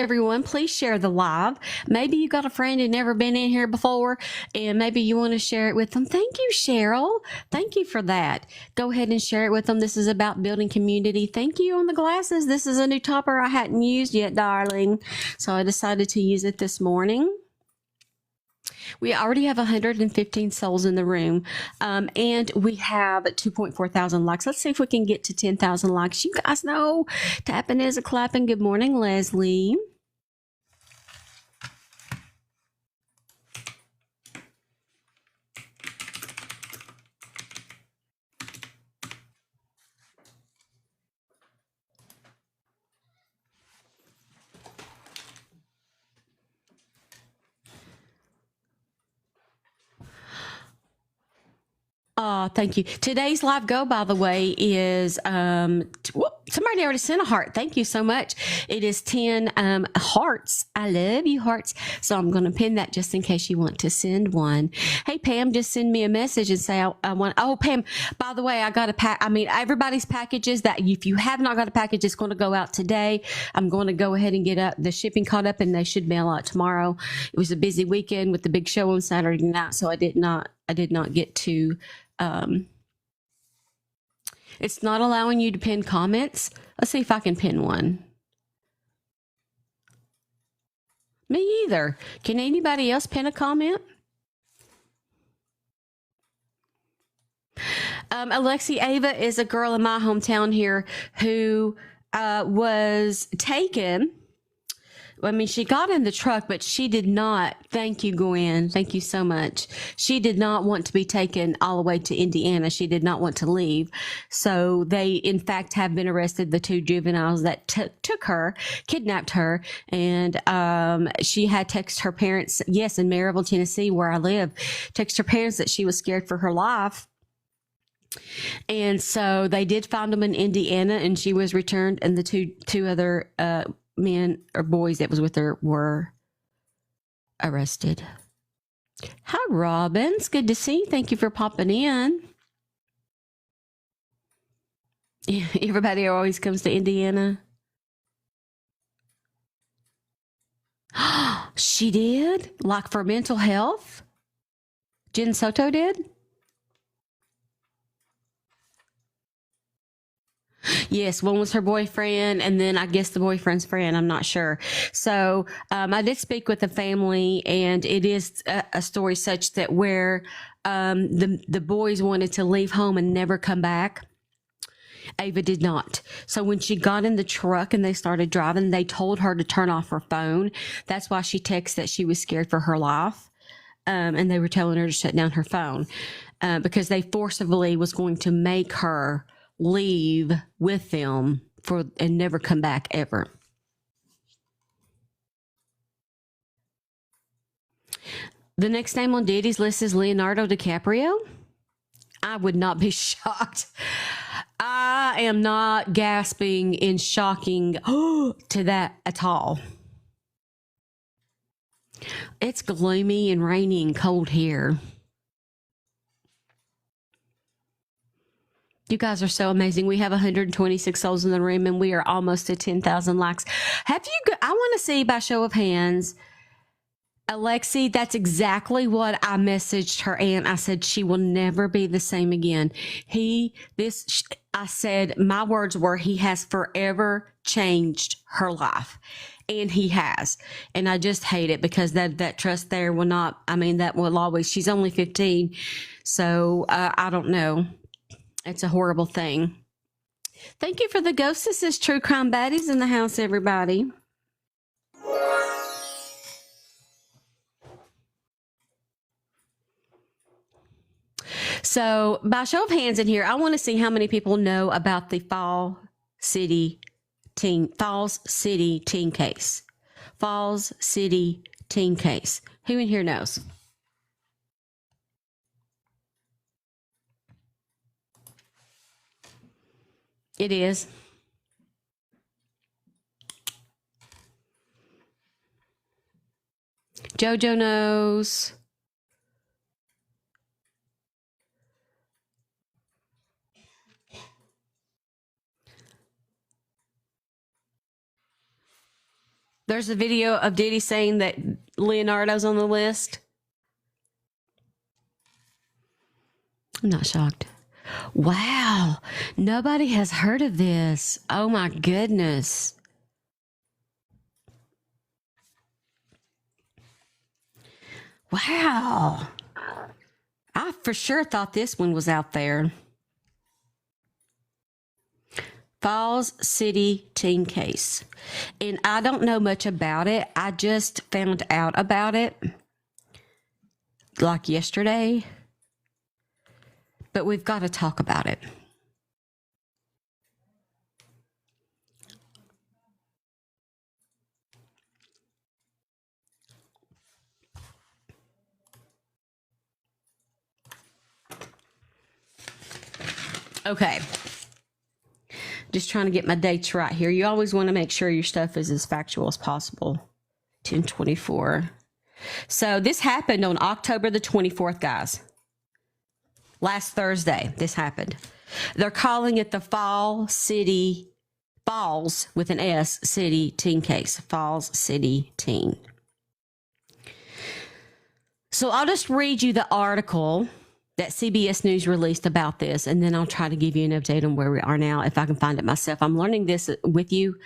Everyone, please share the live. Maybe you got a friend who never been in here before, and maybe you want to share it with them. Thank you, Cheryl. Thank you for that. Go ahead and share it with them. This is about building community. Thank you on the glasses. This is a new topper I hadn't used yet, darling. So I decided to use it this morning. We already have 115 souls in the room, and we have 2.4 thousand likes. Let's see if we can get to 10,000 likes. You guys know tapping is a clapping. Good morning, Leslie. Thank you. Today's live go, by the way, is somebody already sent a heart. Thank you so much. It is 10 hearts. I love you, hearts. So I'm going to pin that just in case you want to send one. Hey, Pam, just send me a message and say I want. Oh, Pam, by the way, I got a pack. I mean, everybody's packages that if you have not got a package, it's going to go out today. I'm going to go ahead and get the shipping caught up, and they should mail out tomorrow. It was a busy weekend with the big show on Saturday night, so I did not get to. It's not allowing you to pin comments. Let's see if I can pin one. Me either. Can anybody else pin a comment? Alexi Ava is a girl in my hometown here who was taken. I mean, she got in the truck, but she did not. Thank you, Gwen. Thank you so much. She did not want to be taken all the way to Indiana. She did not want to leave. So they, in fact, have been arrested, the two juveniles that took her, kidnapped her. And she had texted her parents, yes, in Maryville, Tennessee, where I live, texted her parents that she was scared for her life. And so they did find them in Indiana, and she was returned, and the two other men or boys that was with her were arrested. Hi, Robbins. Good to see you. Thank you for popping in. Everybody always comes to Indiana. She did? Like for mental health? Jen Soto did? Yes, one was her boyfriend, and then I guess the boyfriend's friend. I'm not sure. So I did speak with the family, and it is a story such that where the boys wanted to leave home and never come back. Ava did not. So when she got in the truck and they started driving, they told her to turn off her phone. That's why she texted that she was scared for her life. And they were telling her to shut down her phone because they forcibly was going to make her leave with them and never come back ever. The next name on Diddy's list is Leonardo DiCaprio. I would not be shocked. I am not gasping in shocking to that at all. It's gloomy and rainy and cold here. You guys are so amazing. We have 126 souls in the room, and we are almost at 10,000 likes. I want to see by show of hands. Alexi, that's exactly what I messaged her aunt. I said, she will never be the same again. I said, my words were, he has forever changed her life. And he has. And I just hate it because that trust there will not, that will always, she's only 15. So I don't know. It's a horrible thing. Thank you for the ghost. This is True Crime Baddies in the house, everybody. So by show of hands in here, I want to see how many people know about the Falls City teen case. Falls City teen case. Who in here knows? It is. JoJo knows. There's a video of Diddy saying that Leonardo's on the list. I'm not shocked. Wow. Nobody has heard of this. Oh my goodness. Wow. I for sure thought this one was out there. Falls City teen case. And I don't know much about it. I just found out about it like yesterday. But we've got to talk about it. Okay. Just trying to get my dates right here. You always want to make sure your stuff is as factual as possible. 10/24. So this happened on October the 24th, guys. Last Thursday, this happened. They're calling it the Falls with an S, City teen case. Falls City teen. So I'll just read you the article that CBS News released about this, and then I'll try to give you an update on where we are now if I can find it myself. I'm learning this with you,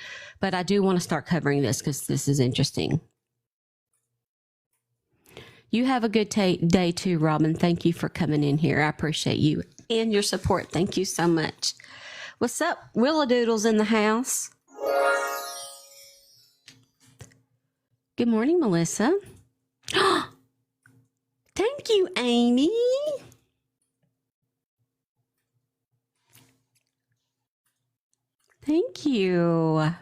but I do want to start covering this because this is interesting. You have a good day too, Robin. Thank you for coming in here. I appreciate you and your support. Thank you so much. What's up? Willadoodle's in the house. Good morning, Melissa. Thank you, Amy. Thank you.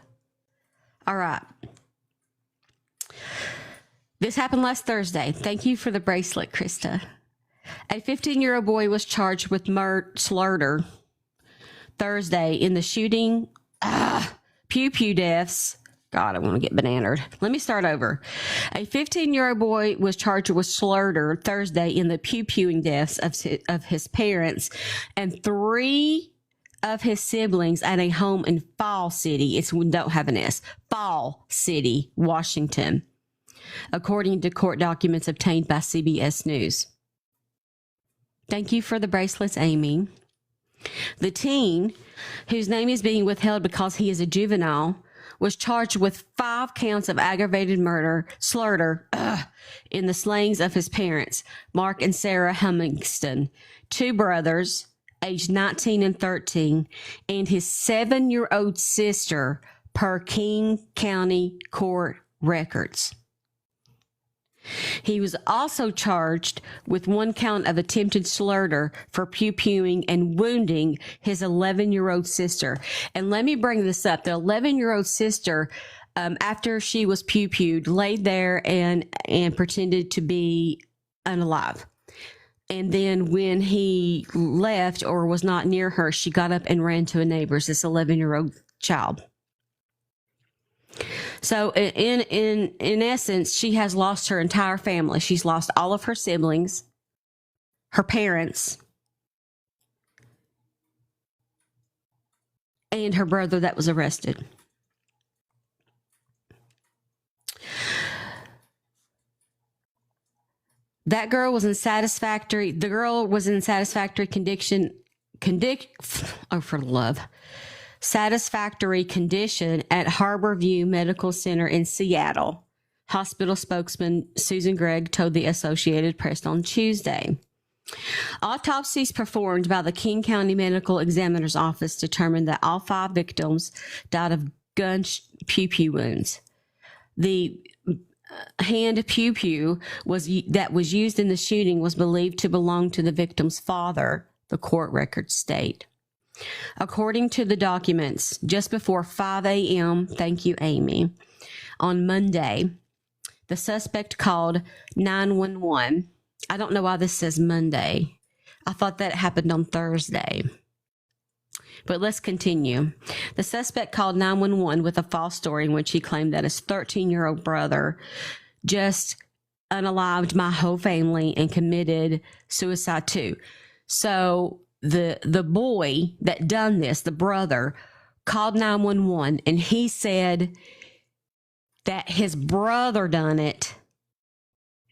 All right. This happened last Thursday. Thank you for the bracelet, Krista. A 15-year-old boy was charged with slaughter Thursday in the shooting, pew pew deaths. God, I want to get bananered. Let me start over. A 15-year-old boy was charged with slaughter Thursday in the pew pewing deaths of his parents and 3 of his siblings at a home in Fall City. We don't have an S. Fall City, Washington, according to court documents obtained by CBS News. Thank you for the bracelets, Amy. The teen, whose name is being withheld because he is a juvenile, was charged with 5 counts of aggravated slaughter in the slayings of his parents, Mark and Sarah Humingston, 2 brothers, aged 19 and 13, and his 7-year-old sister, per King County Court records. He was also charged with 1 count of attempted slaughter for pew-pewing and wounding his 11-year-old sister. And let me bring this up. The 11-year-old sister, after she was pew-pewed, laid there and pretended to be unalive. And then when he left or was not near her, she got up and ran to a neighbor's, this 11-year-old child. So in essence, she has lost her entire family. She's lost all of her siblings, her parents, and her brother that was arrested. The girl was in satisfactory satisfactory condition at Harborview Medical Center in Seattle. Hospital spokesman Susan Gregg told the Associated Press on Tuesday. Autopsies performed by the King County Medical Examiner's Office determined that all 5 victims died of gun pew-pew wounds. The hand pew-pew that was used in the shooting was believed to belong to the victim's father, the court records state. According to the documents, just before 5 a.m., thank you, Amy, on Monday, the suspect called 911. I don't know why this says Monday. I thought that happened on Thursday. But let's continue. The suspect called 911 with a false story in which he claimed that his 13-year-old brother just unalived my whole family and committed suicide too. So the boy that done this, the brother, called 911 and he said that his brother done it,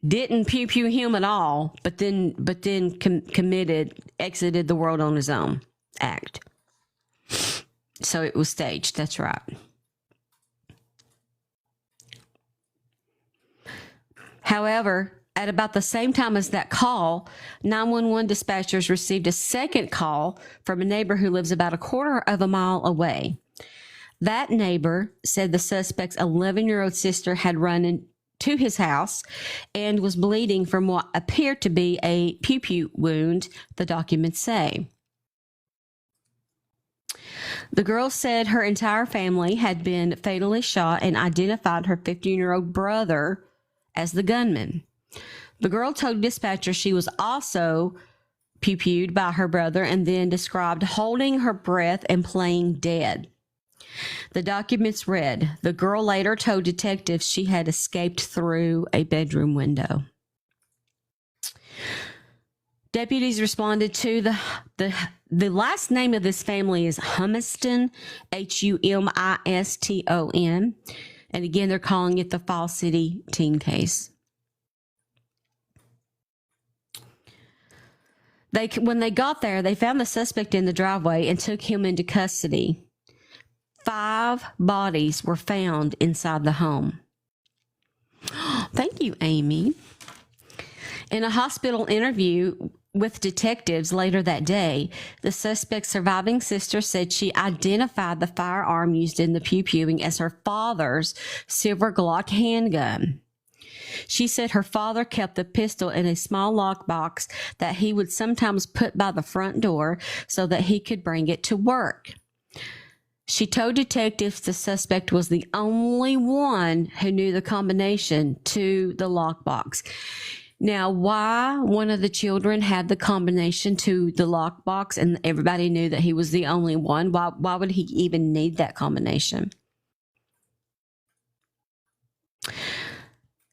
didn't pew him at all, but then exited the world on his own act. So it was staged. That's right. However, at about the same time as that call, 911 dispatchers received a second call from a neighbor who lives about a quarter of a mile away. That neighbor said the suspect's 11-year-old sister had run into his house and was bleeding from what appeared to be a pew wound, the documents say. The girl said her entire family had been fatally shot and identified her 15-year-old brother as the gunman. The girl told dispatchers she was also pewed by her brother and then described holding her breath and playing dead. The documents read, the girl later told detectives she had escaped through a bedroom window. Deputies responded to the last name of this family is Humiston, Humiston. And again, they're calling it the Fall City teen case. When they got there, they found the suspect in the driveway and took him into custody. 5 bodies were found inside the home. Thank you, Amy. In a hospital interview with detectives later that day, the suspect's surviving sister said she identified the firearm used in the pewing as her father's silver Glock handgun. She said her father kept the pistol in a small lockbox that he would sometimes put by the front door so that he could bring it to work. She told detectives the suspect was the only one who knew the combination to the lockbox. Now, why one of the children had the combination to the lockbox and everybody knew that he was the only one? Why would he even need that combination?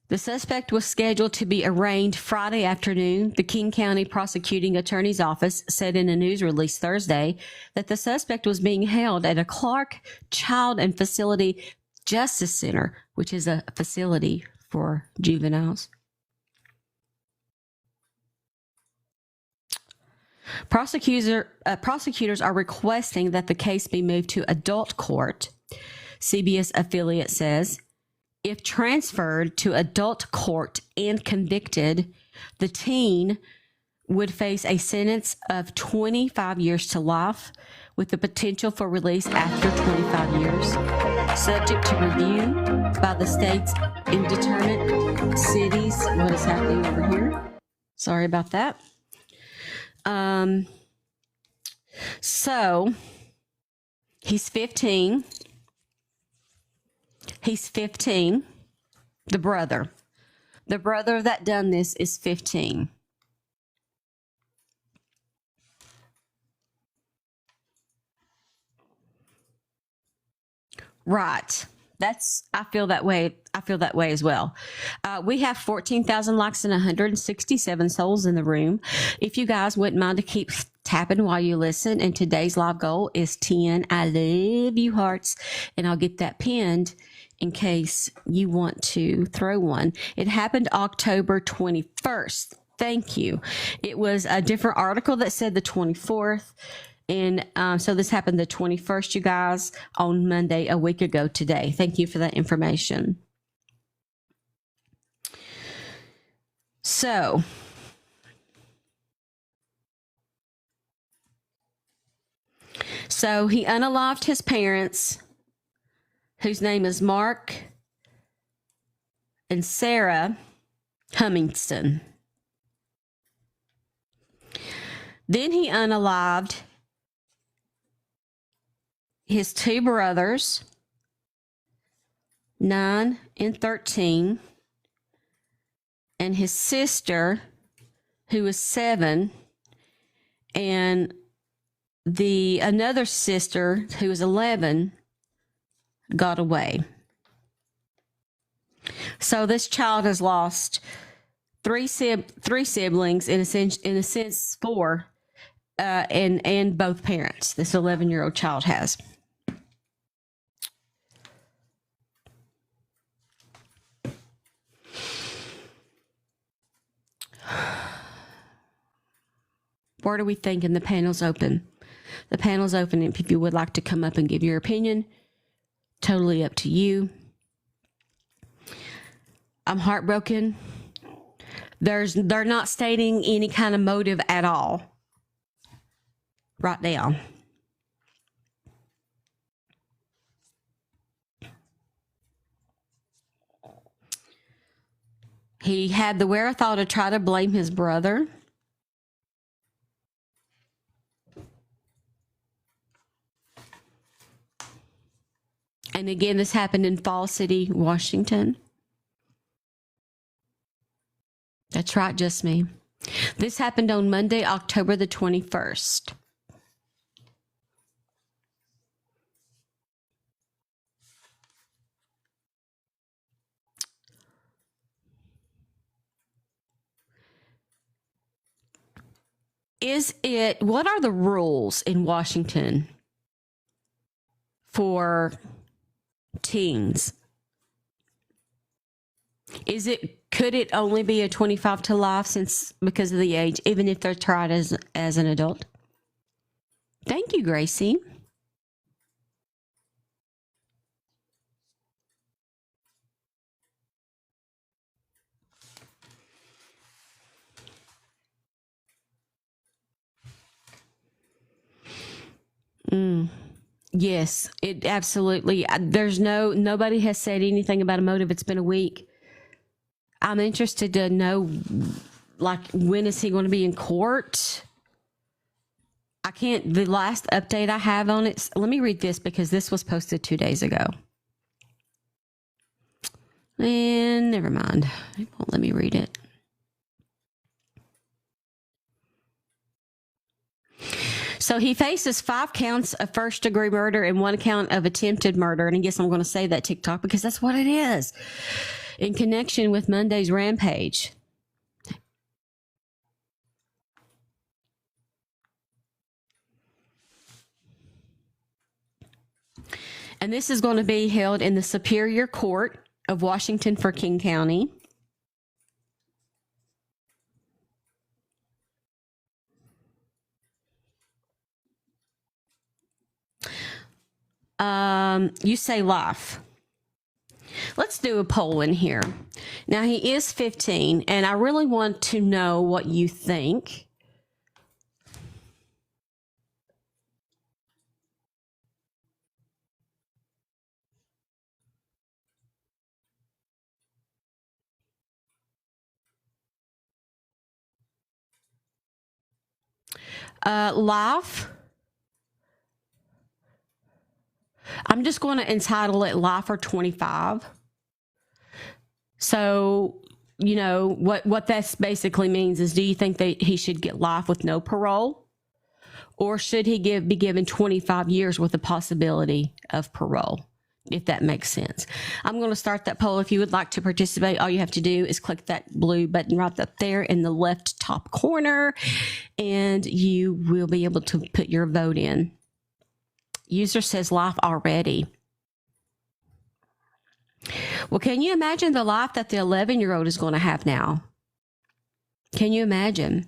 The suspect was scheduled to be arraigned Friday afternoon. The King County Prosecuting Attorney's Office said in a news release Thursday that the suspect was being held at a Clark Child and Facility Justice Center, which is a facility for juveniles. Prosecutors are requesting that the case be moved to adult court, CBS affiliate says. If transferred to adult court and convicted, the teen would face a sentence of 25 years to life with the potential for release after 25 years, subject to review by the state's indeterminate cities. What is happening over here? Sorry about that. So he's 15. He's 15. The brother that done this is 15. Right. I feel that way. I feel that way as well. We have 14,000 likes and 167 souls in the room. If you guys wouldn't mind to keep tapping while you listen, and today's live goal is 10 I love you hearts, and I'll get that pinned in case you want to throw one. It happened October 21st. Thank you. It was a different article that said the 24th. And so this happened the 21st, you guys, on Monday, a week ago today. Thank you for that information. So he unalived his parents, whose name is Mark and Sarah Humiston. Then he unalived his 2 brothers, 9 and 13, and his sister, who was 7, and another sister, who was 11, got away. So this child has lost 3 siblings, in a sense 4, and both parents. This 11-year-old child has. What are we thinking? The panel's open. The panel's open. If you would like to come up and give your opinion, totally up to you. I'm heartbroken. They're not stating any kind of motive at all. Right now. He had the wherewithal to try to blame his brother. And again, this happened in Fall City, Washington. That's right, just me. This happened on Monday, October the 21st. What are the rules in Washington for teens? Could it only be a 25 to life because of the age, even if they're tried as an adult? Thank you, Gracie. Yes, it absolutely. Nobody has said anything about a motive. It's been a week. I'm interested to know, like, when is he going to be in court? The last update I have on it, let me read this because this was posted 2 days ago. And never mind. It won't let me read it. So he faces 5 counts of first-degree murder and 1 count of attempted murder. And I guess I'm going to say that, TikTok, because that's what it is. In connection with Monday's rampage. And this is going to be held in the Superior Court of Washington for King County. You say life. Let's do a poll in here. Now, he is 15, and I really want to know what you think. Life. I'm just going to entitle it Life or 25. So, you know, what that basically means is, do you think that he should get life with no parole? Or should he be given 25 years with the possibility of parole, if that makes sense? I'm going to start that poll. If you would like to participate, all you have to do is click that blue button right up there in the left top corner, and you will be able to put your vote in. User says life already. Well, can you imagine the life that the 11-year-old is going to have now? Can you imagine?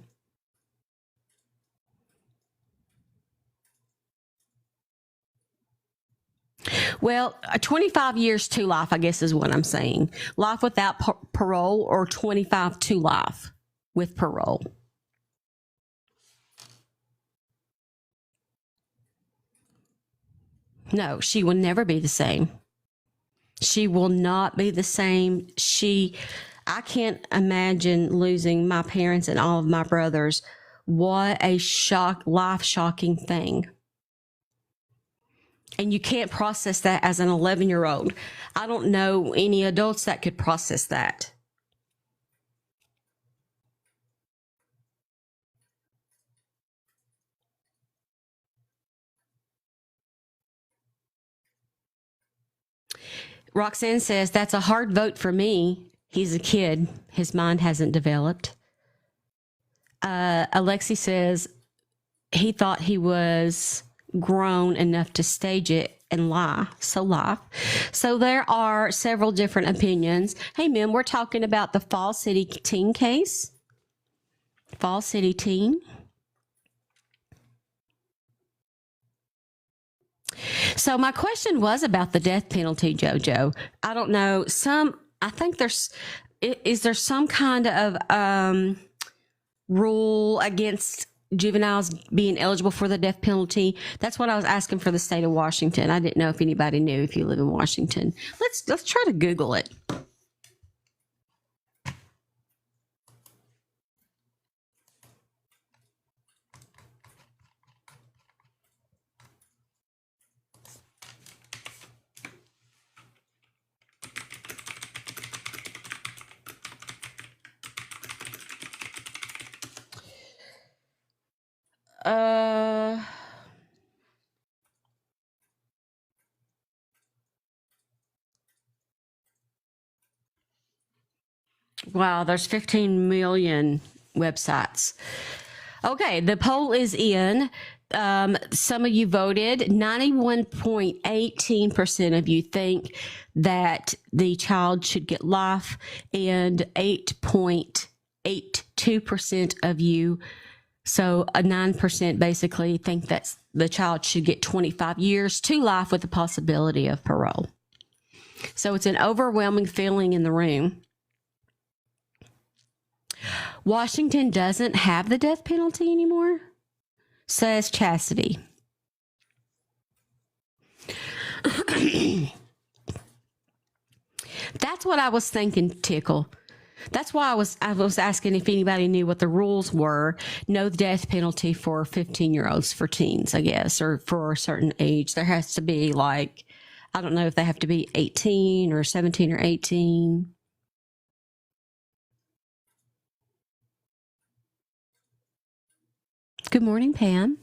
Well, 25 years to life, I guess, is what I'm saying. Life without parole, or 25 to life with parole. No, she will never be the same. She will not be the same. I can't imagine losing my parents and all of my brothers. What a life-shocking thing. And you can't process that as an 11-year-old. I don't know any adults that could process that. Roxanne says, that's a hard vote for me. He's a kid. His mind hasn't developed. Alexi says he thought he was grown enough to stage it and lie. So there are several different opinions. Hey, Mim, we're talking about the Fall City teen case. Fall City teen. So my question was about the death penalty, JoJo. I don't know. I think is there some kind of rule against juveniles being eligible for the death penalty? That's what I was asking for the state of Washington. I didn't know if anybody knew if you live in Washington. Let's try to Google it. Wow, there's 15 million websites. Okay, the poll is in. Some of you voted. 91.18% of you think that the child should get life, and 8.82% of you, so a 9% basically, think that the child should get 25 years to life with the possibility of parole. So it's an overwhelming feeling in the room. Washington doesn't have the death penalty anymore, says Chastity. That's what I was thinking, Tickle. That's why I was asking if anybody knew what the rules were. No death penalty for 15-year-olds, for teens, I guess, or for a certain age. There has to be, like, I don't know if they have to be 18 or 17 or 18. Good morning, Pam.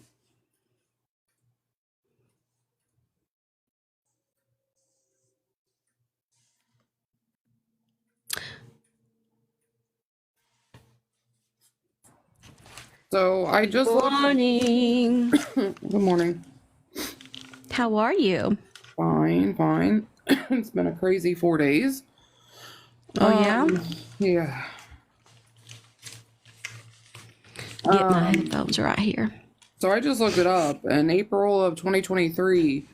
So I just Good morning. Good morning. How are you? Fine. It's been a crazy 4 days. Oh, yeah? Yeah. Get my headphones right here. So I just looked it up. In April of 2023,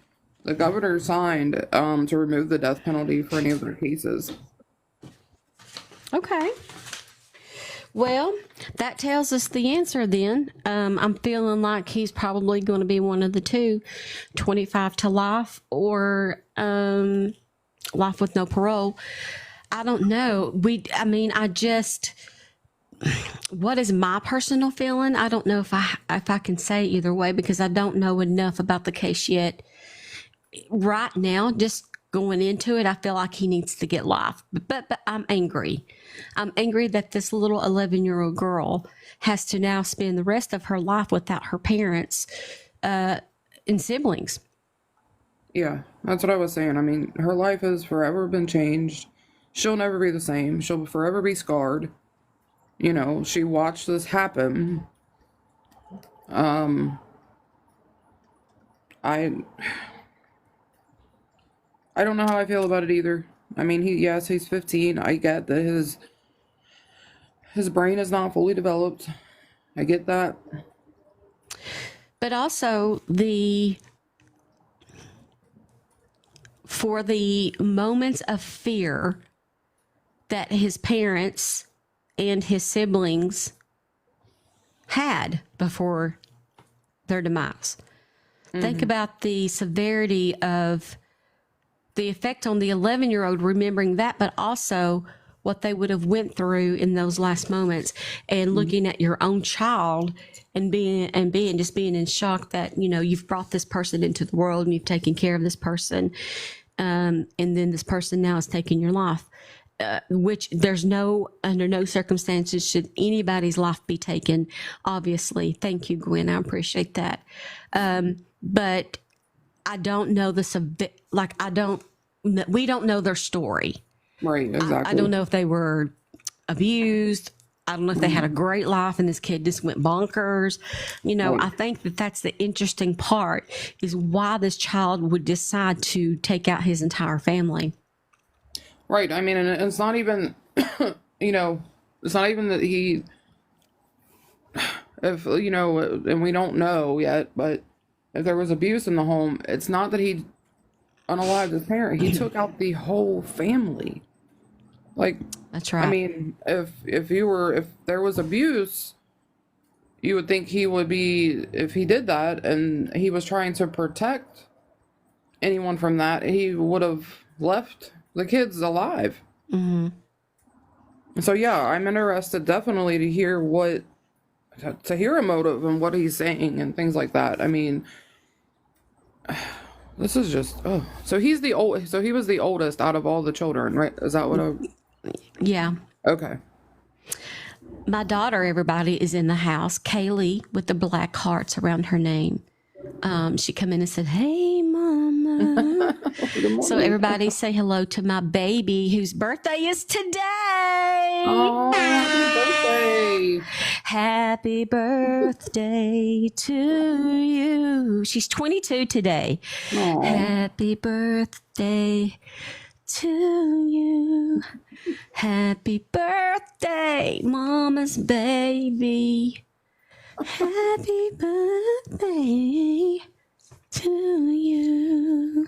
the governor signed to remove the death penalty for any of their cases. Okay. Well, that tells us the answer then. I'm feeling like he's probably going to be one of the two, 25 to life or life with no parole. I don't know. What is my personal feeling? I don't know if I can say either way, because I don't know enough about the case yet. Right now, just going into it, I feel like he needs to get life. But I'm angry. I'm angry that this little 11-year-old girl has to now spend the rest of her life without her parents and siblings. Yeah, that's what I was saying. I mean, her life has forever been changed. She'll never be the same. She'll forever be scarred. You know, she watched this happen. I don't know how I feel about it either. I mean, he's 15. I get that his brain is not fully developed. I get that. But also for the moments of fear that his parents and his siblings had before their demise. Think about the severity of the effect on the 11-year-old, remembering that, but also what they would have went through in those last moments, and looking at your own child and being in shock that, you know, you've brought this person into the world and you've taken care of this person. And then this person now is taking your life, which under no circumstances should anybody's life be taken. Obviously. Thank you, Gwen. I appreciate that. But I don't know we don't know their story. Right, exactly. I don't know if they were abused. I don't know if they had a great life and this kid just went bonkers. You know, right. I think that's the interesting part, is why this child would decide to take out his entire family. Right. I mean, and it's not even, it's not even that and we don't know yet, but if there was abuse in the home, it's not that he unalived his parent. He took out the whole family. Like, That's I right. mean, if there was abuse, you would think he would be, if he did that and he was trying to protect anyone from that, he would have left the kids alive. Mm-hmm. So yeah, I'm interested definitely to hear to hear a motive and what he's saying and things like that. I mean, this is just so he was the oldest out of all the children, right? Is that what Yeah. okay. My daughter, everybody, is in the house. Kaylee with the black hearts around her name. She come in and said, "Hey, Mama." So everybody say hello to my baby whose birthday is today. Oh, happy birthday. Happy birthday to you. She's 22 today. Aw. Happy birthday to you. Happy birthday, Mama's baby. Happy birthday to you.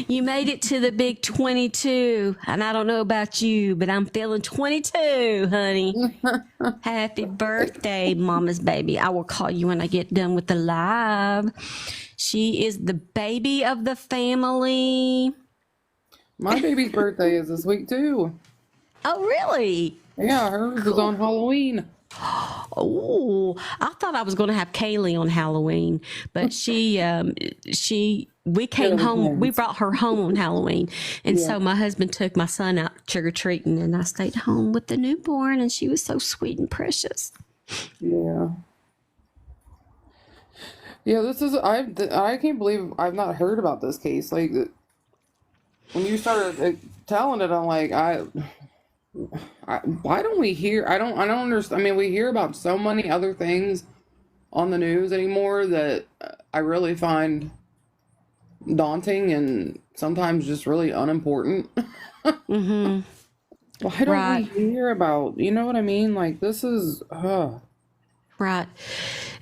You made it to the big 22, and I don't know about you, but I'm feeling 22, honey. Happy birthday, Mama's baby. I will call you when I get done with the live. She is the baby of the family. My baby's birthday is this week too. Oh, really? Yeah, hers is on Halloween. Oh, I thought I was going to have Kaylee on Halloween, but we came home, we brought her home on Halloween. And so my husband took my son out trick or treating, and I stayed home with the newborn, and she was so sweet and precious. Yeah. Yeah, I can't believe I've not heard about this case. Like, when you started telling it, I'm like, why don't we hear? I don't understand. I mean, we hear about so many other things on the news anymore that I really find daunting and sometimes just really unimportant. Mm-hmm. Why don't we hear about? You know what I mean? Like, this is. Right.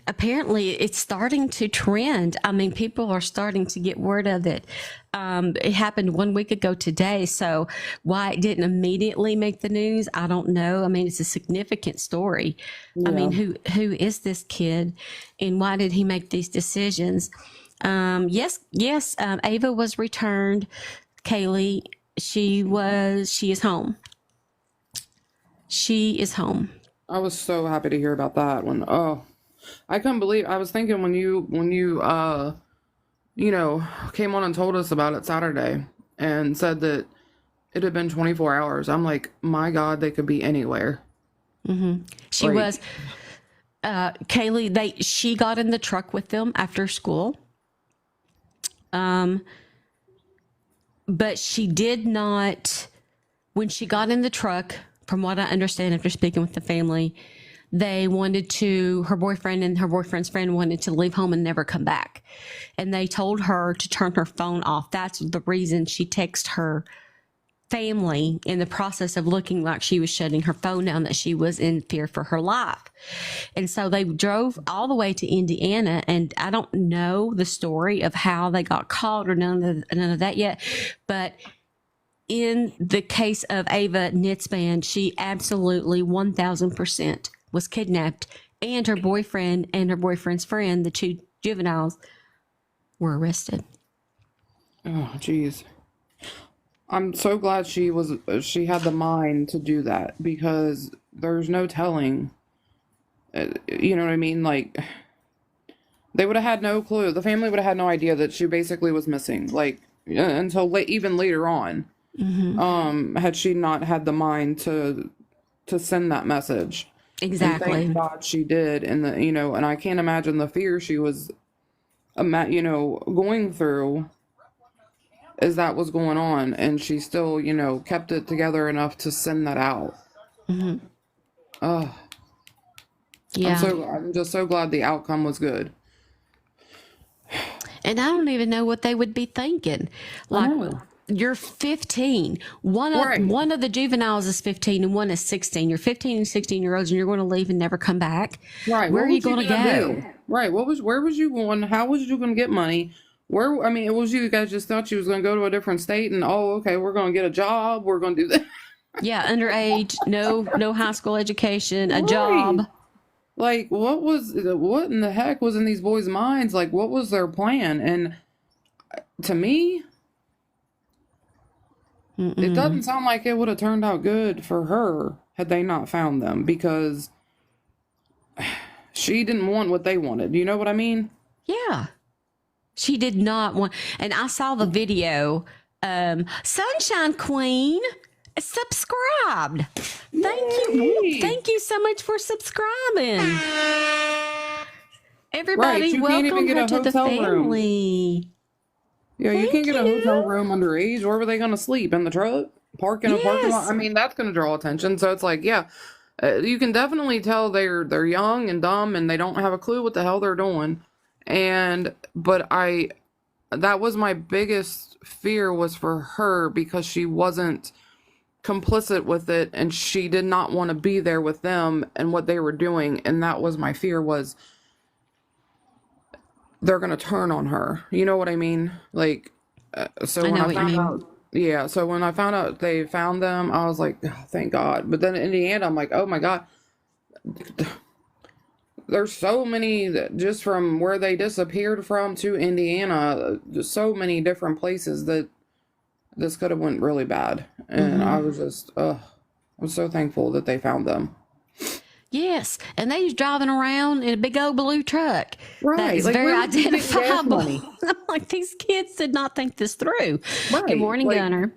Apparently, it's starting to trend. I mean, people are starting to get word of it. It happened 1 week ago today. So why it didn't immediately make the news, I don't know. I mean, it's a significant story. Yeah. I mean, who is this kid, and why did he make these decisions? Yes. Ava was returned. Kaylee, she is home. She is home. I was so happy to hear about that one. Oh, I couldn't believe. I was thinking when you came on and told us about it Saturday and said that it had been 24 hours. I'm like, my God, they could be anywhere. Mm-hmm. She was Kaylee. She got in the truck with them after school. But she did not. When she got in the truck, from what I understand after speaking with the family, her boyfriend and her boyfriend's friend wanted to leave home and never come back. And they told her to turn her phone off. That's the reason she texted her family in the process of looking like she was shutting her phone down, that she was in fear for her life. And so they drove all the way to Indiana, and I don't know the story of how they got caught or none of that yet. But in the case of Ava Nitzban, she absolutely 1,000% was kidnapped, and her boyfriend and her boyfriend's friend, the two juveniles, were arrested. Oh, geez. I'm so glad she had the mind to do that, because there's no telling. You know what I mean? Like, they would have had no clue. The family would have had no idea that she basically was missing, like, until even later on. Mm-hmm. Had she not had the mind to send that message. Exactly. And thank God she did. And and I can't imagine the fear she was, going through as that was going on, and she still, kept it together enough to send that out. Mm-hmm. Oh, yeah. I'm just so glad the outcome was good. And I don't even know what they would be thinking. Like, you're 15. One of the juveniles is 15 and one is 16. You're 15 and 16-year-olds, and you're going to leave and never come back. Right. Where are you going to go? Right. Where was you going? How was you going to get money? Where, I mean, it was you guys just thought you was going to go to a different state and, oh, okay, we're going to get a job. We're going to do that. Yeah, underage, no high school education, a Right. job. Like, what in the heck was in these boys' minds? Like, what was their plan? And to me, it doesn't sound like it would have turned out good for her had they not found them, because she didn't want what they wanted. You know what I mean? Yeah. She did not want, and I saw the video. Sunshine Queen subscribed. Thank you. Yay. Thank you so much for subscribing. Right. Everybody, You can't even welcome get her a to the hotel room. family. Yeah, you Thank can't get a you. hotel room underage. Where were they going to sleep? In the truck? Park in a parking lot? Yes. I mean, that's going to draw attention. So it's like, yeah, you can definitely tell they're young and dumb and they don't have a clue what the hell they're doing. But that was my biggest fear, was for her, because she wasn't complicit with it and she did not want to be there with them and what they were doing. And that was my fear, was they're going to turn on her. You know what I mean? Like, so I when know I what you found mean. out, yeah, so when I found out they found them, I was like, oh, thank God. But then in the end, I'm like, oh my God, there's so many just from where they disappeared from to Indiana, just so many different places that this could have went really bad. And I was just, I'm so thankful that they found them. Yes, and they was driving around in a big old blue truck. Right, That is like, very where did you get gas identifiable. money? I'm like, these kids did not think this through. Right, Good morning, like, Gunner.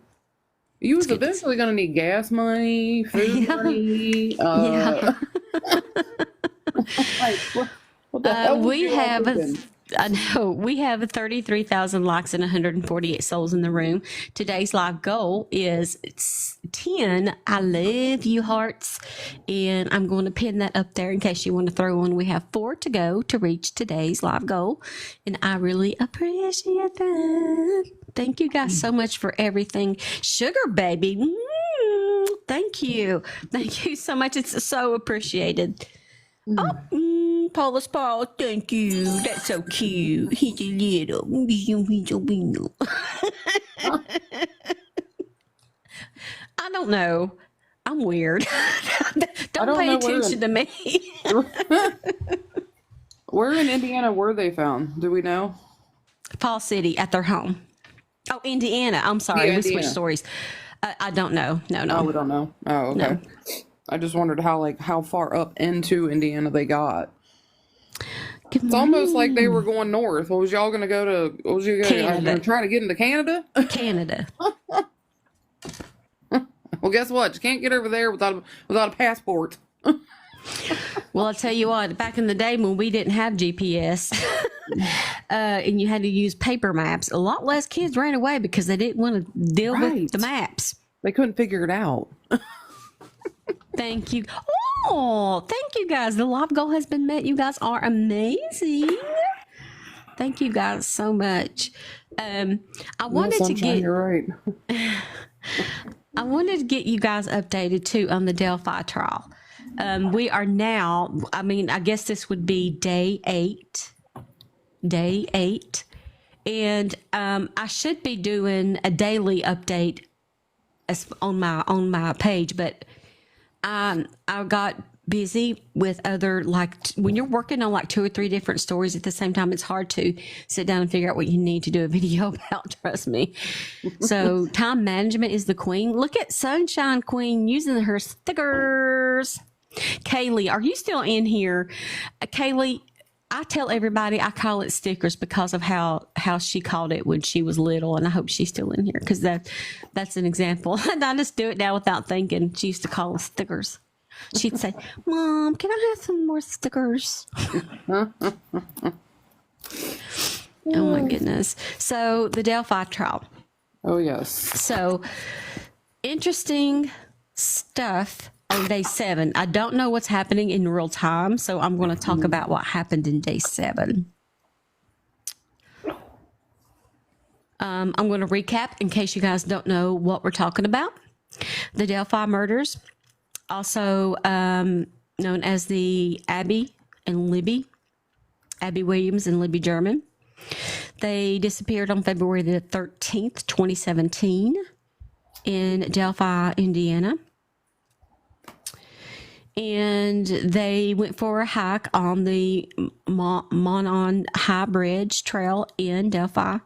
You was eventually going to need gas money, food money. Yeah. Like, what the hell was We you all have, thinking? I know, we have 33,000 likes and 148 souls in the room. Today's live goal is 10. I love you hearts. And I'm going to pin that up there in case you want to throw one. We have 4 to go to reach today's live goal. And I really appreciate that. Thank you guys so much for everything. Sugar baby. Thank you. Thank you so much. It's so appreciated. Paula's Paul, thank you. That's so cute. He's a little. I don't know. I'm weird. Don't pay attention to me. Where in Indiana were they found? Do we know? Fall City at their home. Oh, Indiana. I'm sorry. Yeah, we switched Indiana. stories. I don't know. No. Oh, we don't know. Oh, okay. No. I just wondered how far up into Indiana they got. Good It's almost like they were going north. What was y'all gonna go to? What was you Canada. gonna try to get into Canada? Canada. Well, guess what? You can't get over there without a passport. Well, I'll tell you what, back in the day when we didn't have GPS and you had to use paper maps, a lot less kids ran away because they didn't want to deal with the maps. They couldn't figure it out. Thank you. Oh, thank you guys. The live goal has been met. You guys are amazing. Thank you guys so much. I wanted to get You're right. I wanted to get you guys updated too on the Delphi trial. We are now, I mean, I guess this would be day 8. And I should be doing a daily update on my page, but I got busy with other, like, when you're working on like 2 or 3 different stories at the same time, it's hard to sit down and figure out what you need to do a video about, trust me. So time management is the queen. Look at Sunshine Queen using her stickers. Kaylee, are you still in here? Kaylee, I tell everybody I call it stickers because of how she called it when she was little, and I hope she's still in here because that's an example. And I just do it now without thinking. She used to call them stickers. She'd say, "Mom, can I have some more stickers?" Oh my goodness. So the Delphi trial. Oh yes. So interesting stuff on day 7. I don't know what's happening in real time, so I'm going to talk about what happened in day 7. I'm going to recap in case you guys don't know what we're talking about. The Delphi murders, also known as the Abby and Libby Abby Williams and Libby German. They disappeared on February the 13th, 2017 in Delphi, Indiana. And they went for a hike on the Monon High Bridge Trail in Delphi.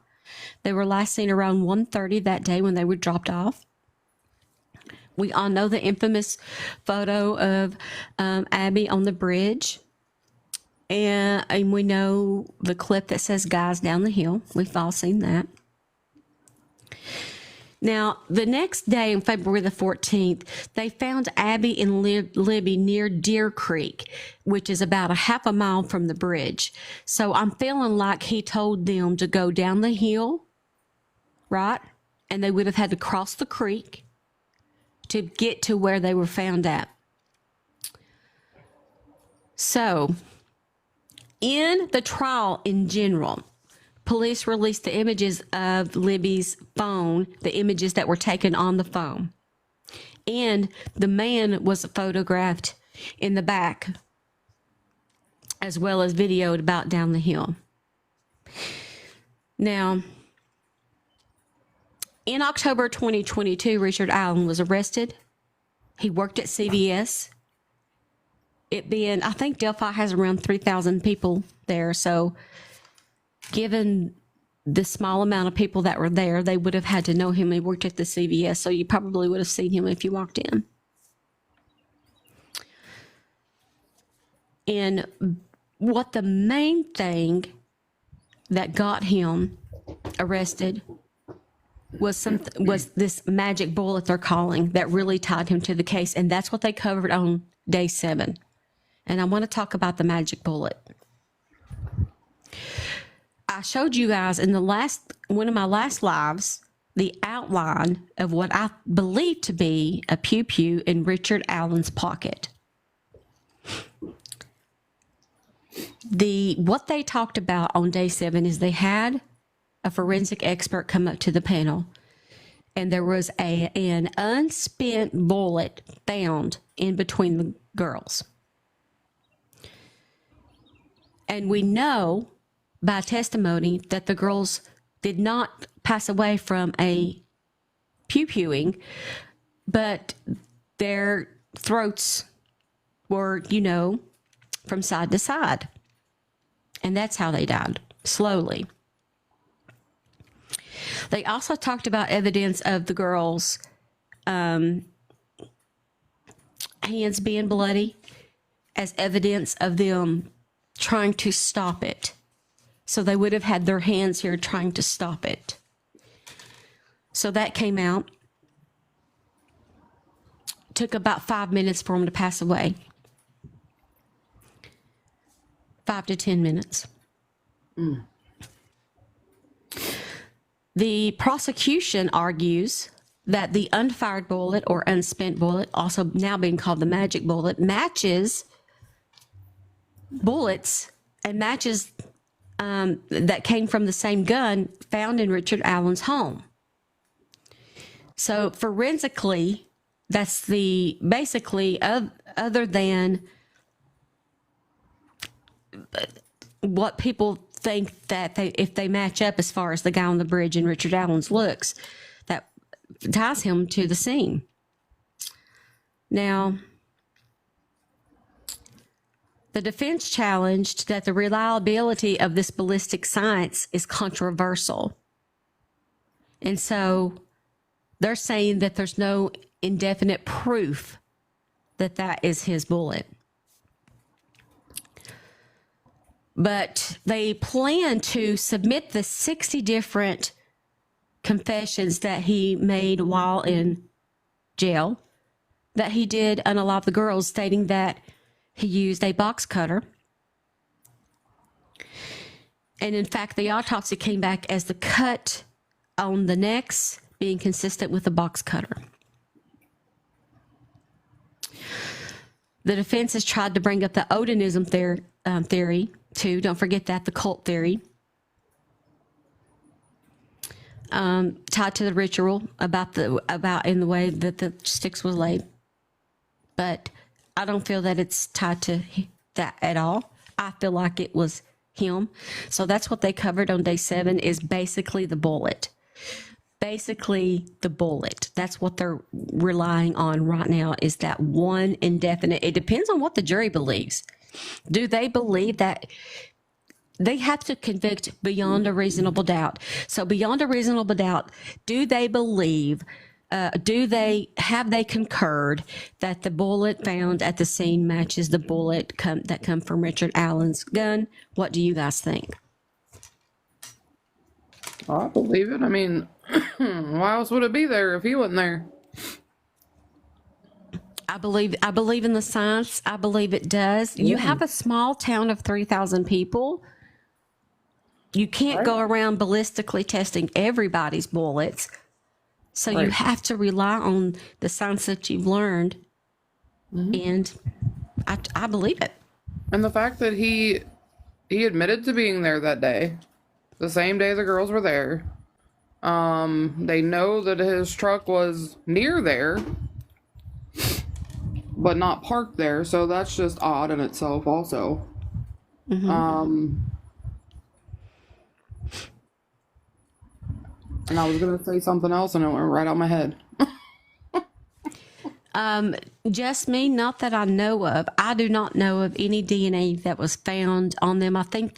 They were last seen around 1:30 that day when they were dropped off. We all know the infamous photo of Abby on the bridge. And we know the clip that says guys down the hill. We've all seen that. Now, the next day, on February the 14th, they found Abby and Libby near Deer Creek, which is about a half a mile from the bridge. So I'm feeling like he told them to go down the hill, right? And they would have had to cross the creek to get to where they were found at. So, in the trial in general, police released the images of Libby's phone, the images that were taken on the phone. And the man was photographed in the back, as well as videoed about down the hill. Now, in October 2022, Richard Allen was arrested. He worked at CVS. It being, I think Delphi has around 3,000 people there, so given the small amount of people that were there, they would have had to know him. He worked at the CVS, so you probably would have seen him if you walked in. And what the main thing that got him arrested was this magic bullet they're calling that really tied him to the case, and that's what they covered on day 7. And I want to talk about the magic bullet. I showed you guys in one of my last lives the outline of what I believe to be a pew-pew in Richard Allen's pocket. What they talked about on day 7 is they had a forensic expert come up to the panel, and there was an unspent bullet found in between the girls. And we know by testimony that the girls did not pass away from a pew-pewing, but their throats were, from side to side. And that's how they died, slowly. They also talked about evidence of the girls' hands being bloody as evidence of them trying to stop it. So they would have had their hands here trying to stop it. So that came out. Took about 5 minutes for them to pass away. 5 to 10 minutes. The prosecution argues that the unfired bullet or unspent bullet, also now being called the magic bullet, matches bullets and matches that came from the same gun found in Richard Allen's home. So forensically, that's other than what people think that if they match up as far as the guy on the bridge and Richard Allen's looks, that ties him to the scene. Now, the defense challenged that the reliability of this ballistic science is controversial. And so they're saying that there's no indefinite proof that that is his bullet. But they plan to submit the 60 different confessions that he made while in jail, that he did on a lot of the girls, stating that he used a box cutter. And in fact, the autopsy came back as the cut on the necks being consistent with the box cutter. The defense has tried to bring up the Odinism theory too. Don't forget that, the cult theory. Tied to the ritual about in the way that the sticks was laid. But I don't feel that it's tied to that at all. I feel like it was him. So that's what they covered on day 7 is basically the bullet. Basically the bullet. That's what they're relying on right now is that one indefinite. It depends on what the jury believes. Do they believe that they have to convict beyond a reasonable doubt? So beyond a reasonable doubt, do they believe, have they concurred that the bullet found at the scene matches the bullet that come from Richard Allen's gun? What do you guys think? I believe it. I mean, why else would it be there if he wasn't there? I believe in the science. I believe it does. You have a small town of 3,000 people. You can't go around ballistically testing everybody's bullets. So you have to rely on the science that you've learned. And I believe it. And the fact that he admitted to being there that day, the same day the girls were there. They know that his truck was near there, but not parked there. So that's just odd in itself also. And I was going to say something else and it went right out my head. Just me, not that I know of. I do not know of any DNA that was found on them. I think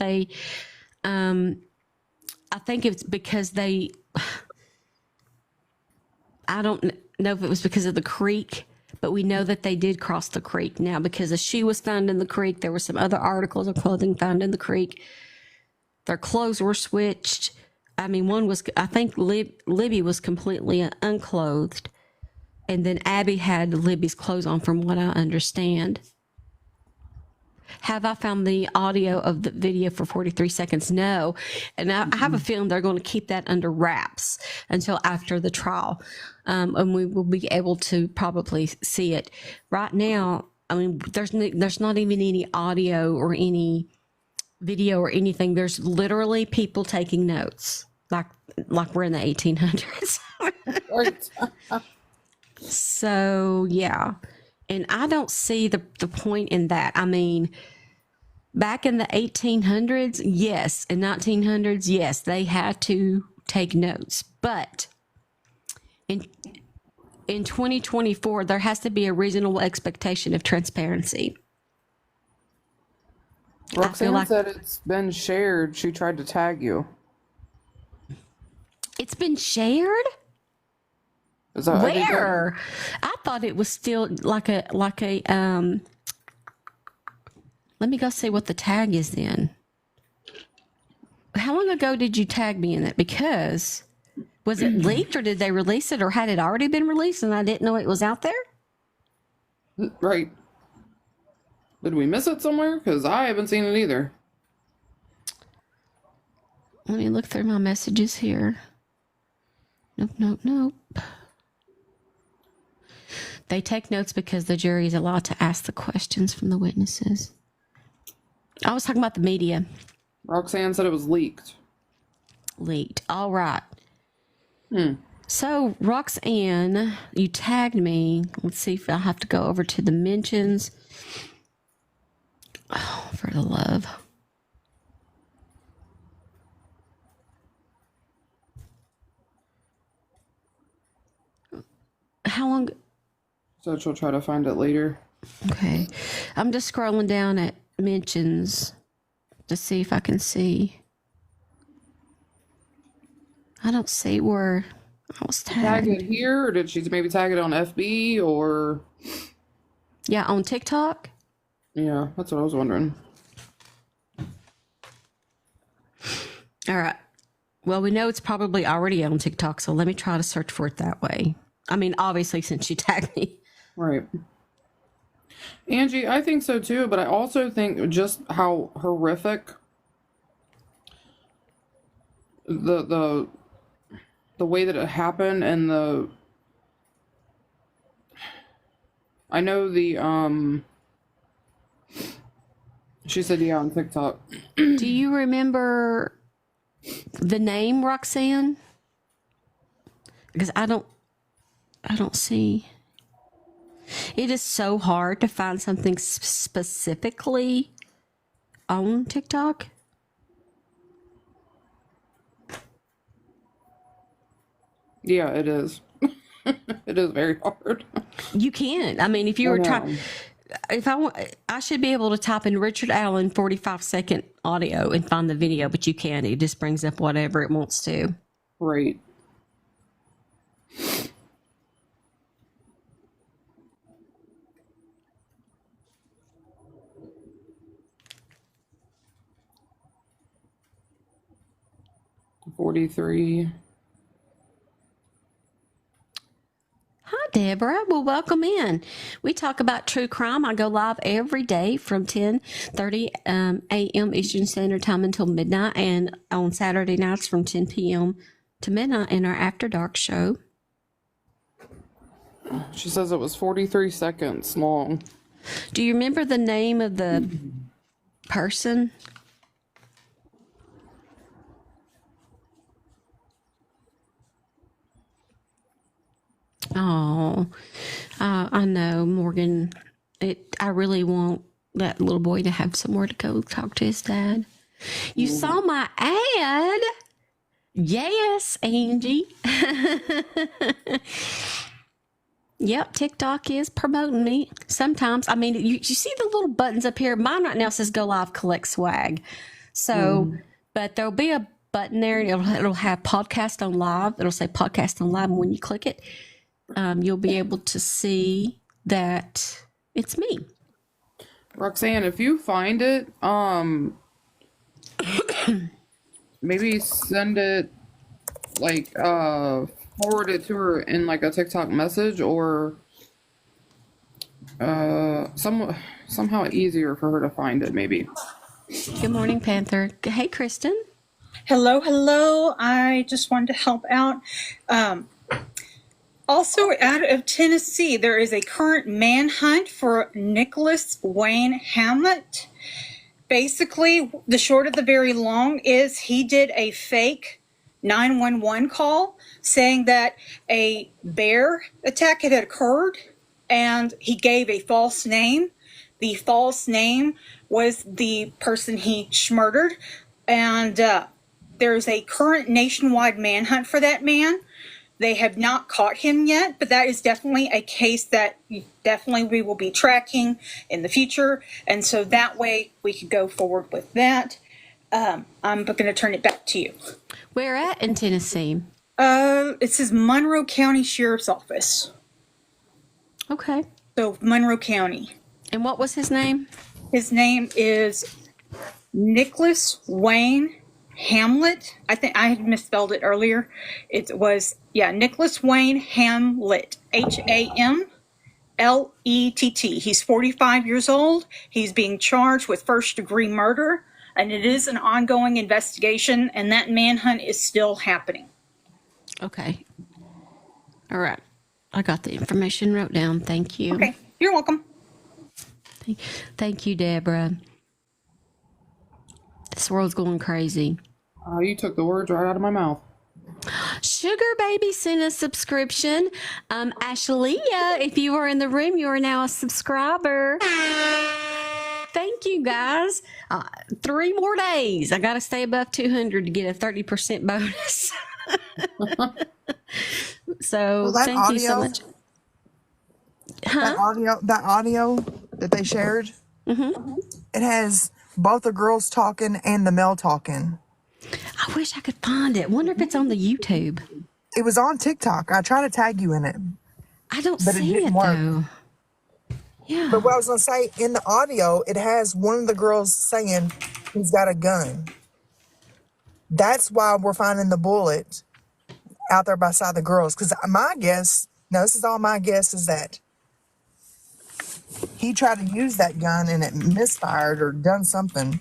it's because I don't know if it was because of the creek, but we know that they did cross the creek. Now, because a shoe was found in the creek, there were some other articles of clothing found in the creek. Their clothes were switched. I mean, I think Libby was completely unclothed. And then Abby had Libby's clothes on, from what I understand. Have I found the audio of the video for 43 seconds? No. And I have a feeling they're going to keep that under wraps until after the trial. And we will be able to probably see it. Right now, I mean, there's not even any audio or any video or anything. There's literally people taking notes, like we're in the 1800s. So, yeah. And I don't see the point in that. I mean, back in the 1800s, yes. In 1900s, yes, they had to take notes. But in 2024, there has to be a reasonable expectation of transparency. Roxanne said it's been shared. She tried to tag you. It's been shared? Where? I thought it was still like a let me go see what the tag is then. How long ago did you tag me in it? Because was it leaked or did they release it or had it already been released and I didn't know it was out there? Right. Did we miss it somewhere? Because I haven't seen it either. Let me look through my messages here. Nope. They take notes because the jury is allowed to ask the questions from the witnesses. I was talking about the media. Roxanne said it was leaked. All right. So, Roxanne, you tagged me. Let's see if I have to go over to the mentions. Oh, for the love. How long? So she'll try to find it later. Okay. I'm just scrolling down at mentions to see if I can see. I don't see where I was tagged. Tag it here, or did she maybe tag it on FB or? Yeah, on TikTok. Yeah, that's what I was wondering. All right. Well, we know it's probably already on TikTok, so let me try to search for it that way. I mean, obviously, since you tagged me. Right. Angie, I think so too, but I also think just how horrific the way that it happened and I know she said yeah on TikTok. Do you remember the name Roxanne? Because I don't see. It is so hard to find something specifically on TikTok. Yeah, it is. It is very hard. You can't. I mean, if you I were know. trying, if I want, I should be able to type in Richard Allen 45-second audio and find the video, but you can't. It just brings up whatever it wants to. Right. $43. Hi, Deborah. Well, welcome in. We talk about true crime. I go live every day from 10:30 a.m. Eastern Standard Time until midnight, and on Saturday nights from 10 p.m. to midnight in our After Dark show. She says it was 43 seconds long. Do you remember the name of the person? Oh, I know, Morgan. I really want that little boy to have somewhere to go talk to his dad. You saw my ad? Yes, Angie. Yep, TikTok is promoting me sometimes. I mean, you see the little buttons up here. Mine right now says go live, collect swag. So, but there'll be a button there, and it'll have podcast on live. It'll say podcast on live, and when you click it, you'll be able to see that it's me. Roxanne, if you find it, maybe send it, like, forward it to her in like a TikTok message, or somehow easier for her to find it, maybe. Good morning, Panther. Hey, Kristen. Hello, hello. I just wanted to help out. Also, out of Tennessee, there is a current manhunt for Nicholas Wayne Hamlet. Basically, the short of the very long is he did a fake 911 call saying that a bear attack had occurred, and he gave a false name. The false name was the person he murdered, and there's a current nationwide manhunt for that man. They have not caught him yet, but that is definitely a case that definitely we will be tracking in the future. And so that way we could go forward with that. I'm going to turn it back to you. Where at in Tennessee? It says Monroe County Sheriff's Office. Okay. So Monroe County. And what was his name? His name is Nicholas Wayne Hamlet. I think I had misspelled it earlier. It was, Nicholas Wayne Hamlet. Hamlett. He's 45 years old. He's being charged with first-degree murder, and it is an ongoing investigation, and that manhunt is still happening. Okay. All right. I got the information wrote down. Thank you. Okay. You're welcome. Thank you, Deborah. This world's going crazy. You took the words right out of my mouth. Sugar Baby sent a subscription. Ashlea, if you are in the room, you are now a subscriber. Thank you, guys. 3 more days. I got to stay above 200 to get a 30% bonus. So Well, thank you so much. That audio that they shared, it has both the girls talking and the male talking. I wish I could find it. Wonder if it's on the YouTube. It was on TikTok. I tried to tag you in it. I don't But it see didn't it, work. though. Yeah. But what I was going to say, in the audio, it has one of the girls saying he's got a gun. That's why we're finding the bullet out there beside the girls. Because my guess, no, this is all my guess, is that he tried to use that gun and it misfired or done something.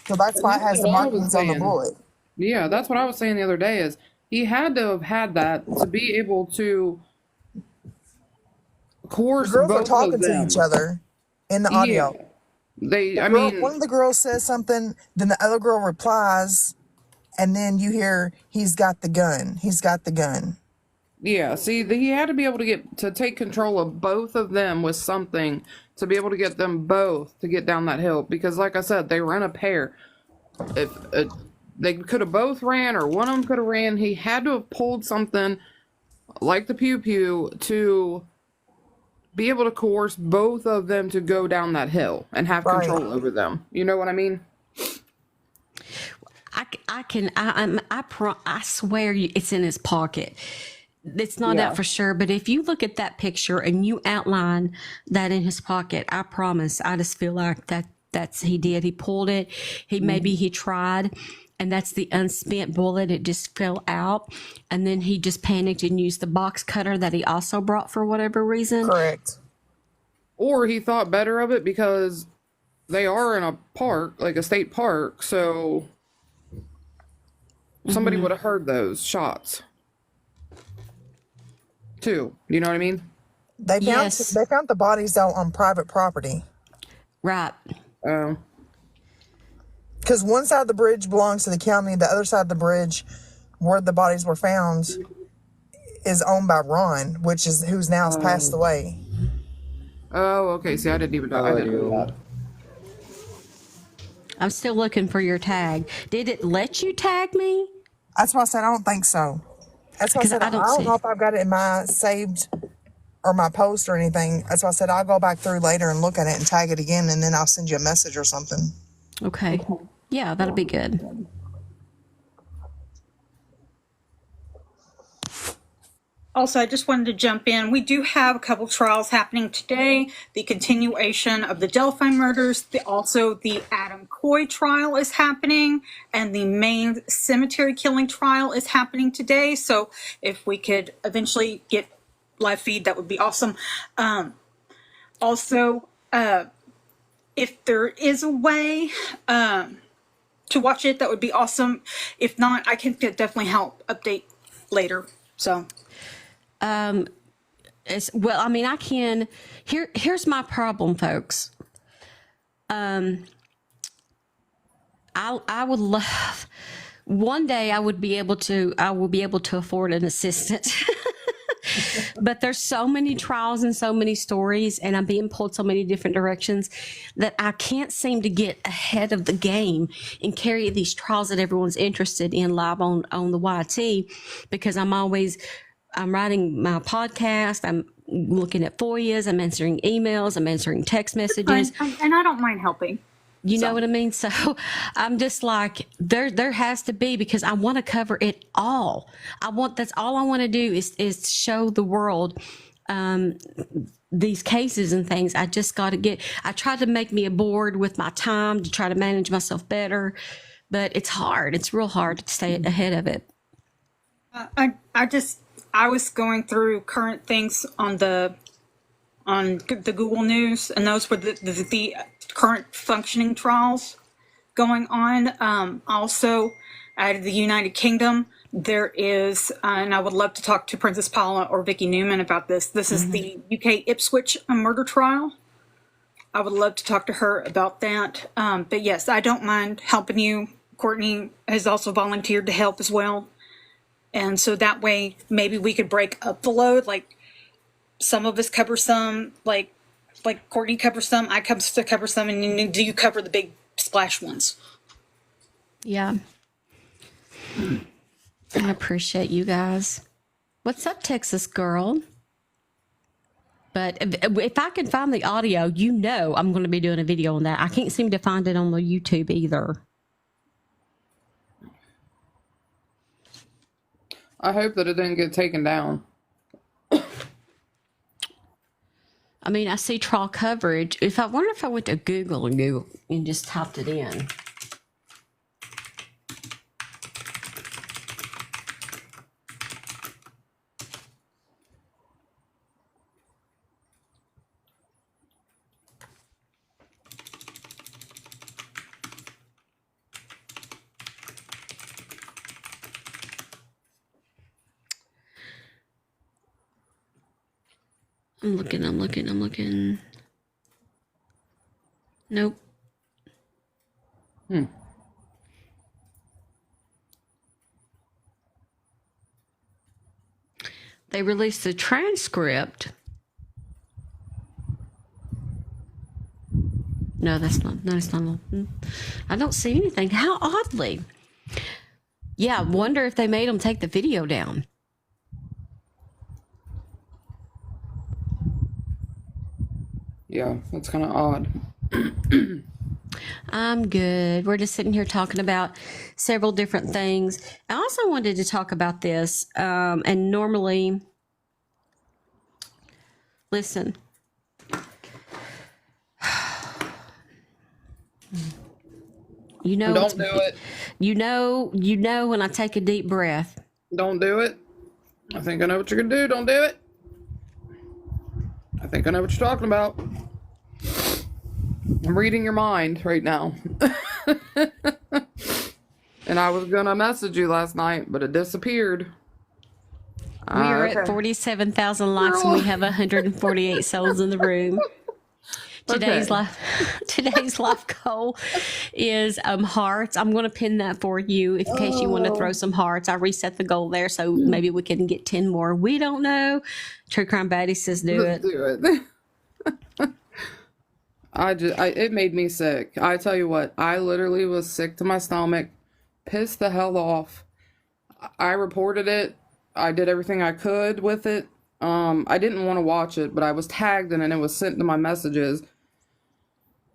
So that's why it has the markings on the bullet. Yeah, that's what I was saying the other day, is he had to have had that to be able to coerce The girls are both talking of to them. each other in the audio. Yeah. One of the girls says something, then the other girl replies, and then you hear, he's got the gun. He's got the gun. Yeah, see, he had to be able to take control of both of them with something to be able to get them both to get down that hill. Because, like I said, they were in a pair. If they could have both ran, or one of them could have ran. He had to have pulled something like the pew pew to be able to coerce both of them to go down that hill and have Right. control over them. You know what I mean? I swear it's in his pocket. It's not Yeah. out for sure, but if you look at that picture and you outline that in his pocket, I promise, I just feel like that's he did. He pulled it. Maybe he tried, and that's the unspent bullet. It just fell out, and then he just panicked and used the box cutter that he also brought for whatever reason. Correct. Or he thought better of it because they are in a park, like a state park, so somebody would have heard those shots too. You know what I mean? They Yes. found the bodies out on private property. Right. Because one side of the bridge belongs to the county, the other side of the bridge, where the bodies were found, is owned by Ron, who's now passed away. Oh, okay. See, I didn't even know. I didn't know that. I'm still looking for your tag. Did it let you tag me? That's why I said I don't think so. That's why I 'Cause said I I don't don't see know it. if I've got it in my saved or my post or anything. That's why I said I'll go back through later and look at it and tag it again, and then I'll send you a message or something. Okay. Yeah, that'll be good. Also, I just wanted to jump in. We do have a couple trials happening today. The continuation of the Delphi murders. Also, the Adam Coy trial is happening. And the main cemetery killing trial is happening today. So if we could eventually get live feed, that would be awesome. Also, if there is a way to watch it, that would be awesome. If not, I can definitely help update later. So... Well, I mean, I can. Here's my problem, folks. I would love one day I will be able to afford an assistant. But there's so many trials and so many stories, and I'm being pulled so many different directions that I can't seem to get ahead of the game and carry these trials that everyone's interested in live on the YT, because I'm writing my podcast, I'm looking at FOIAs, I'm answering emails, I'm answering text messages. And I don't mind helping. You know what I mean? So I'm just like, there has to be, because I want to cover it all. That's all I want to do is show the world these cases and things. I just got to I tried to make me a board with my time to try to manage myself better, but it's hard. It's real hard to stay ahead of it. I was going through current things on the Google News, and those were the current functioning trials going on. Also, out of the United Kingdom, there is, and I would love to talk to Princess Paula or Vicky Newman about this. This is the UK Ipswich murder trial. I would love to talk to her about that. But yes, I don't mind helping you. Courtney has also volunteered to help as well. And so that way, maybe we could break up the load. Like, some of us cover some, like Courtney covers some, I cover some, and do you cover the big splash ones? Yeah. I appreciate you guys. What's up, Texas girl? But if I can find the audio, I'm going to be doing a video on that. I can't seem to find it on the YouTube either. I hope that it didn't get taken down. I mean, I see trial coverage. I wonder if I went to Google and just typed it in. I'm looking. Nope. They released the transcript. No, that's not. I don't see anything. How oddly. Yeah, wonder if they made them take the video down. Yeah, that's kind of odd. I'm good. We're just sitting here talking about several different things. I also wanted to talk about this, and normally, listen. You know, Don't do it. You know when I take a deep breath. Don't do it. I think I know what you're gonna do. Don't do it. I think I know what you're talking about. I'm reading your mind right now. And I was gonna message you last night, but it disappeared. We are Okay. at 47,000 likes and we have 148 souls in the room. Today's Okay. life goal is hearts. I'm going to pin that for you in case you want to throw some hearts. I reset the goal there, so maybe we can get 10 more. We don't know. True Crime Baddie says do it. Do it. It made me sick. I tell you what, I literally was sick to my stomach, pissed the hell off. I reported it. I did everything I could with it. I didn't want to watch it, but I was tagged in it and it was sent to my messages.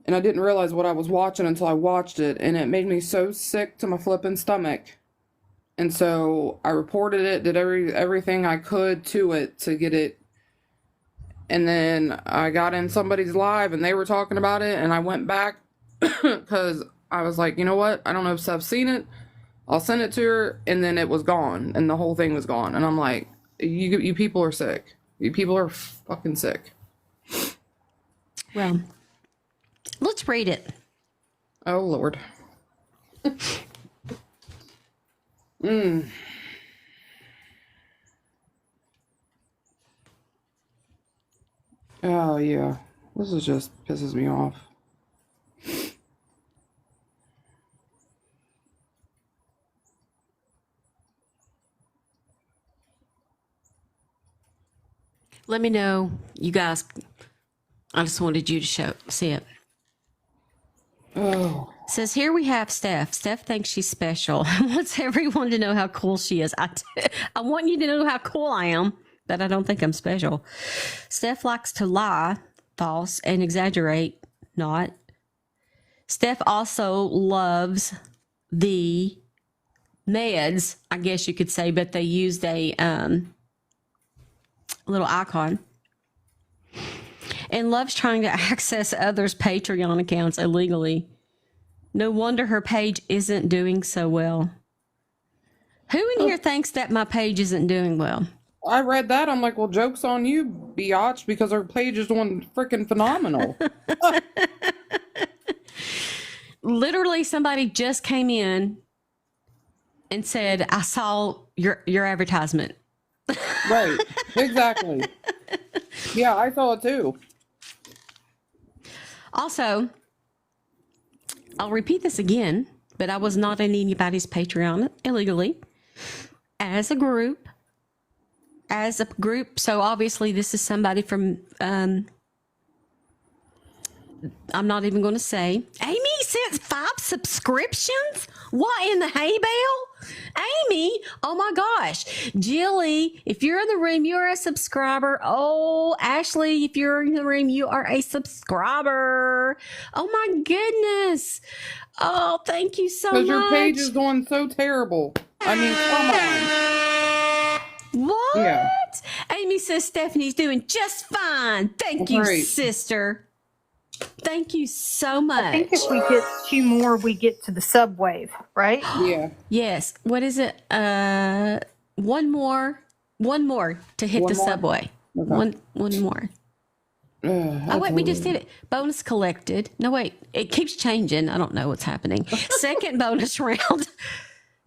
And I didn't realize what I was watching until I watched it, and it made me so sick to my flipping stomach. And so I reported it, did everything I could to it to get it. And then I got in somebody's live and they were talking about it, and I went back because I was like, you know what? I don't know if Steph's seen it. I'll send it to her, and then it was gone, and the whole thing was gone. And I'm like, you people are sick. You people are fucking sick. Well, let's read it. Oh, Lord. Oh, yeah. This is just pisses me off. Let me know, you guys. I just wanted you to see it. Oh. Says here we have Steph. Steph thinks she's special and wants everyone to know how cool she is. I want you to know how cool I am, but I don't think I'm special. Steph likes to lie, false, and exaggerate, not. Steph also loves the meds, I guess you could say, but they used a little icon. And loves trying to access others' Patreon accounts illegally. No wonder her page isn't doing so well. Who in here thinks that my page isn't doing well? I read that. I'm like, well, joke's on you, biatch, because our page is doing freaking phenomenal. Literally, somebody just came in and said, I saw your advertisement. Right. Exactly. Yeah, I saw it too. Also, I'll repeat this again, but I was not in anybody's Patreon illegally. As a group. So obviously this is somebody from, I'm not even going to say. Amy sent 5 subscriptions? What in the hay bale? Amy, oh my gosh. Jilly, if you're in the room, you're a subscriber. Oh, Ashley, if you're in the room, you are a subscriber. Oh my goodness. Oh, thank you so much. Because your page is doing so terrible. I mean, come on. What? Yeah. Amy says Stephanie's doing just fine. Thank you, Great. sister. Thank you so much. I think if we get 2 more, we get to the subwave, right? Yeah. Yes. What is it? One more to hit One the more? subway. Okay. One more. Oh wait, we just did it. Bonus collected. No wait, it keeps changing. I don't know what's happening. Second bonus round.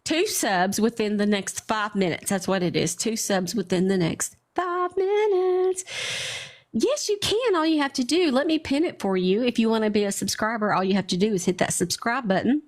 2 subs within the next 5 minutes. That's what it is. 2 subs within the next 5 minutes. Yes, you can. All you have to do, let me pin it for you. If you want to be a subscriber, all you have to do is hit that subscribe button.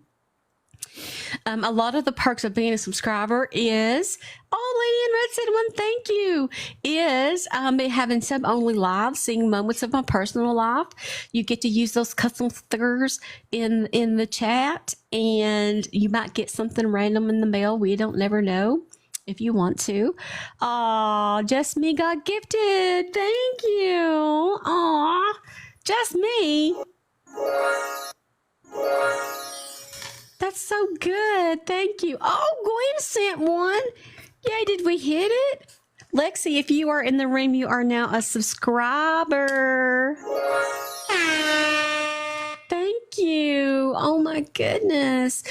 A lot of the perks of being a subscriber is, Lady in Red said one thank you, is having sub-only lives, seeing moments of my personal life. You get to use those custom stickers in the chat, and you might get something random in the mail. We don't never know if you want to. Just me got gifted. Thank you. Just me. That's so good. Thank you. Gwen sent one. Yay, did we hit it? Lexi, if you are in the room, you are now a subscriber. Thank you. Oh my goodness.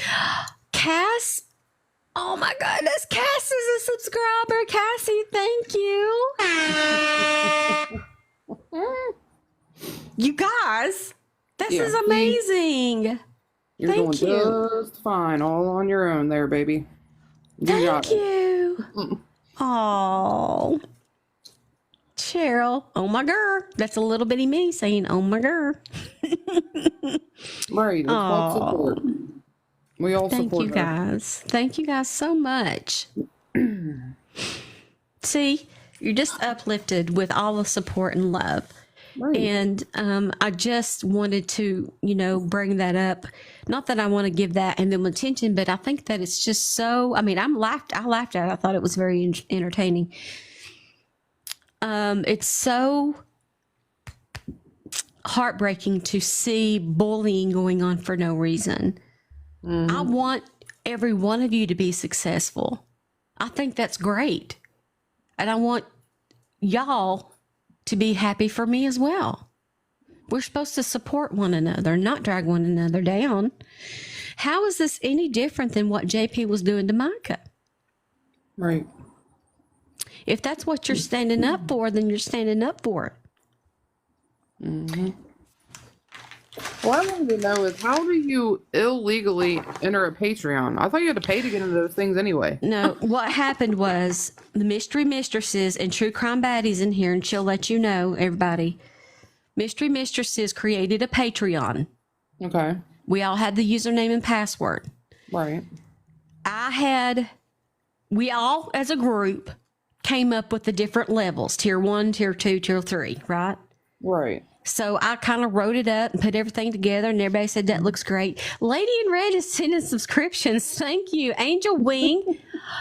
Cass. Oh my goodness. Cass is a subscriber. Cassie, thank you. You guys, this is amazing. You're doing just fine, all on your own there, baby. Thank you. Oh, Cheryl. Oh my girl. That's a little bitty me saying, oh my girl. Right. It's called support. We all Thank support you her. guys. Thank you guys so much. See, you're just uplifted with all the support and love. Right. And I just wanted to, bring that up. Not that I want to give that and them attention, but I think that it's just so. I mean, I laughed at it. I thought it was very entertaining. It's so heartbreaking to see bullying going on for no reason. Mm-hmm. I want every one of you to be successful. I think that's great. And I want y'all to be happy for me as well. We're supposed to support one another, not drag one another down. How is this any different than what JP was doing to Micah? Right. If that's what you're standing up for, then you're standing up for it. Mm-hmm. What I wanted to know is, how do you illegally enter a Patreon? I thought you had to pay to get into those things anyway. No, what happened was the Mystery Mistresses and True Crime Baddies in here, and she'll let you know, everybody. Mystery Mistresses created a Patreon. Okay. We all had the username and password. Right. We all, as a group, came up with the different levels, tier 1, tier 2, tier 3, right? Right. So I kind of wrote it up and put everything together, and everybody said that looks great. Lady in Red is sending subscriptions. Thank you. Angel Wing.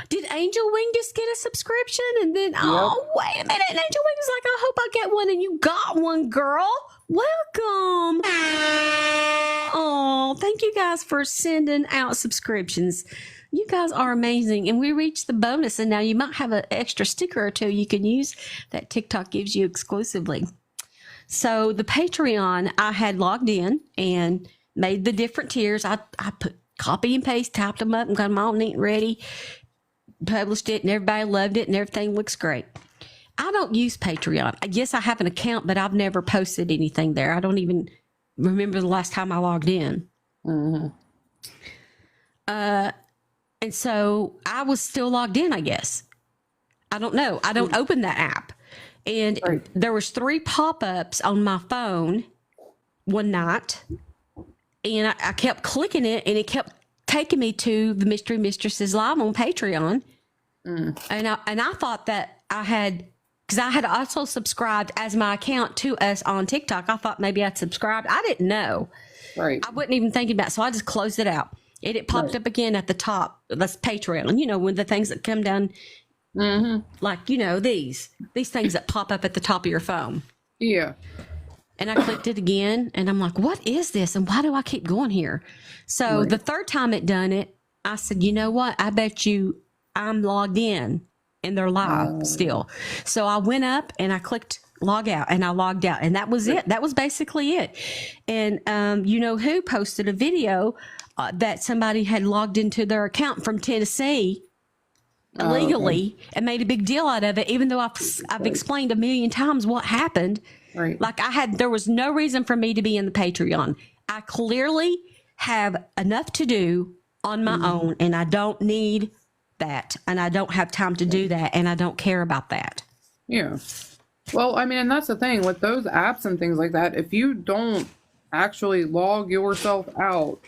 Did Angel Wing just get a subscription? And then, wait a minute. And Angel Wing is like, I hope I get one. And you got one, girl. Welcome. Oh, thank you guys for sending out subscriptions. You guys are amazing. And we reached the bonus, and now you might have an extra sticker or two you can use that TikTok gives you exclusively. So the Patreon, I had logged in and made the different tiers. I put copy and paste, typed them up, and got them all neat and ready, published it, and everybody loved it, and everything looks great. I don't use Patreon. Yes, I have an account, but I've never posted anything there. I don't even remember the last time I logged in. Mm-hmm. And so I was still logged in, I guess. I don't know. I don't open that app. And there was 3 pop-ups on my phone one night, and I kept clicking it, and it kept taking me to the Mystery Mistresses Live on Patreon. And I thought that I had, because I had also subscribed as my account to us on TikTok. I thought maybe I'd subscribed. I didn't know. Right. I wasn't even thinking about it, so I just closed it out. And it popped up again at the top. That's Patreon. When the things that come down. Mm-hmm. Like, these things that pop up at the top of your phone. Yeah. And I clicked it again, and I'm like, what is this? And why do I keep going here? So the third time it done it, I said, you know what? I bet you I'm logged in and they're live still. So I went up and I clicked log out, and I logged out, and that was it. That was basically it. And who posted a video that somebody had logged into their account from Tennessee legally and made a big deal out of it, even though I've explained a million times what happened. Right. Like there was no reason for me to be in the Patreon. I clearly have enough to do on my own, and I don't need that, and I don't have time to do that, and I don't care about that. Yeah. Well, I mean, and that's the thing with those apps and things like that. If you don't actually log yourself out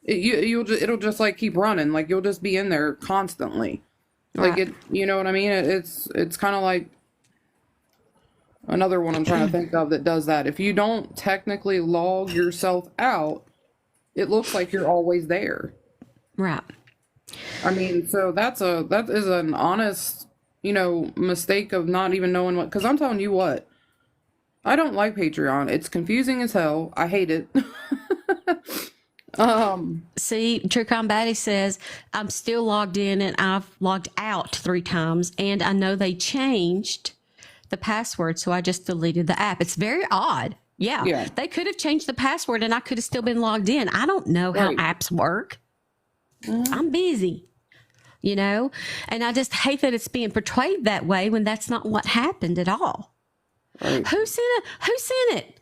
it'll just like keep running. Like you'll just be in there constantly. Like Right. it, you know what I mean? It's kind of like another one I'm trying to think of that does that. If you don't technically log yourself out, it looks like you're always there. Right. I mean, so that is an honest, mistake of not even knowing what. Because I'm telling you what, I don't like Patreon. It's confusing as hell. I hate it. See, True Crime Batty says, I'm still logged in and I've logged out 3 times. And I know they changed the password, so I just deleted the app. It's very odd. Yeah. Yeah. They could have changed the password and I could have still been logged in. I don't know how Right. apps work. I'm busy, and I just hate that it's being portrayed that way when that's not what happened at all. Right. Who sent it?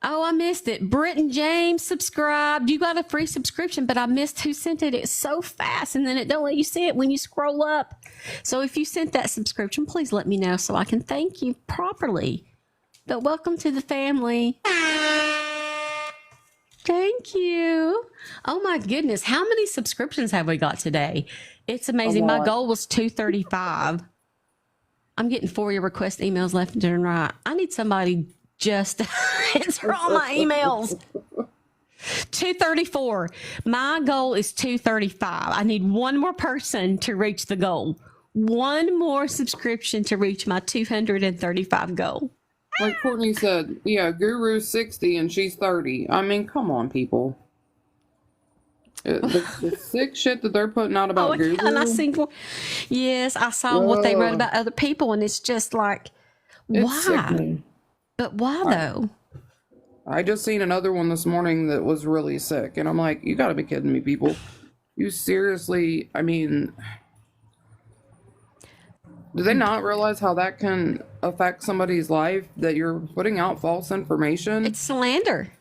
Oh, I missed it. Britton James subscribed. You got a free subscription, but I missed who sent it. It's so fast, and then it don't let you see it when you scroll up. So if you sent that subscription, please let me know so I can thank you properly. But welcome to the family. Thank you. Oh my goodness. How many subscriptions have we got today? It's amazing. My goal was 235. I'm getting for your request emails left and right. I need somebody just to answer all my emails. 234. My goal is 235. I need one more person to reach the goal. One more subscription to reach my 235 goal. Like Courtney said, yeah, Guru's 60 and she's 30. I mean, come on, people. The sick shit that they're putting out about Guru. And I seen, yes, I saw what they wrote about other people, and it's just like, It's why? sickening. But why though? I just seen another one this morning that was really sick, and I'm like, you gotta be kidding me, people. You seriously, I mean, do they not realize how that can affect somebody's life, that you're putting out false information? It's slander,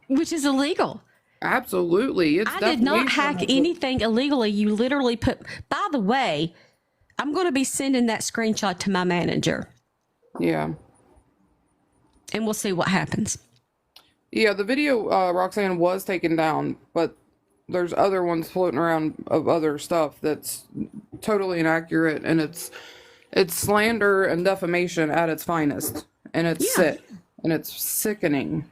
which is illegal. Absolutely. It's I did not hack defamation. anything illegally. You literally put, by the way, I'm going to be sending that screenshot to my manager Yeah. and we'll see what happens. Yeah, the video, Roxanne, was taken down, but there's other ones floating around of other stuff that's totally inaccurate, and it's slander and defamation at its finest, and it's sick, and it's sickening.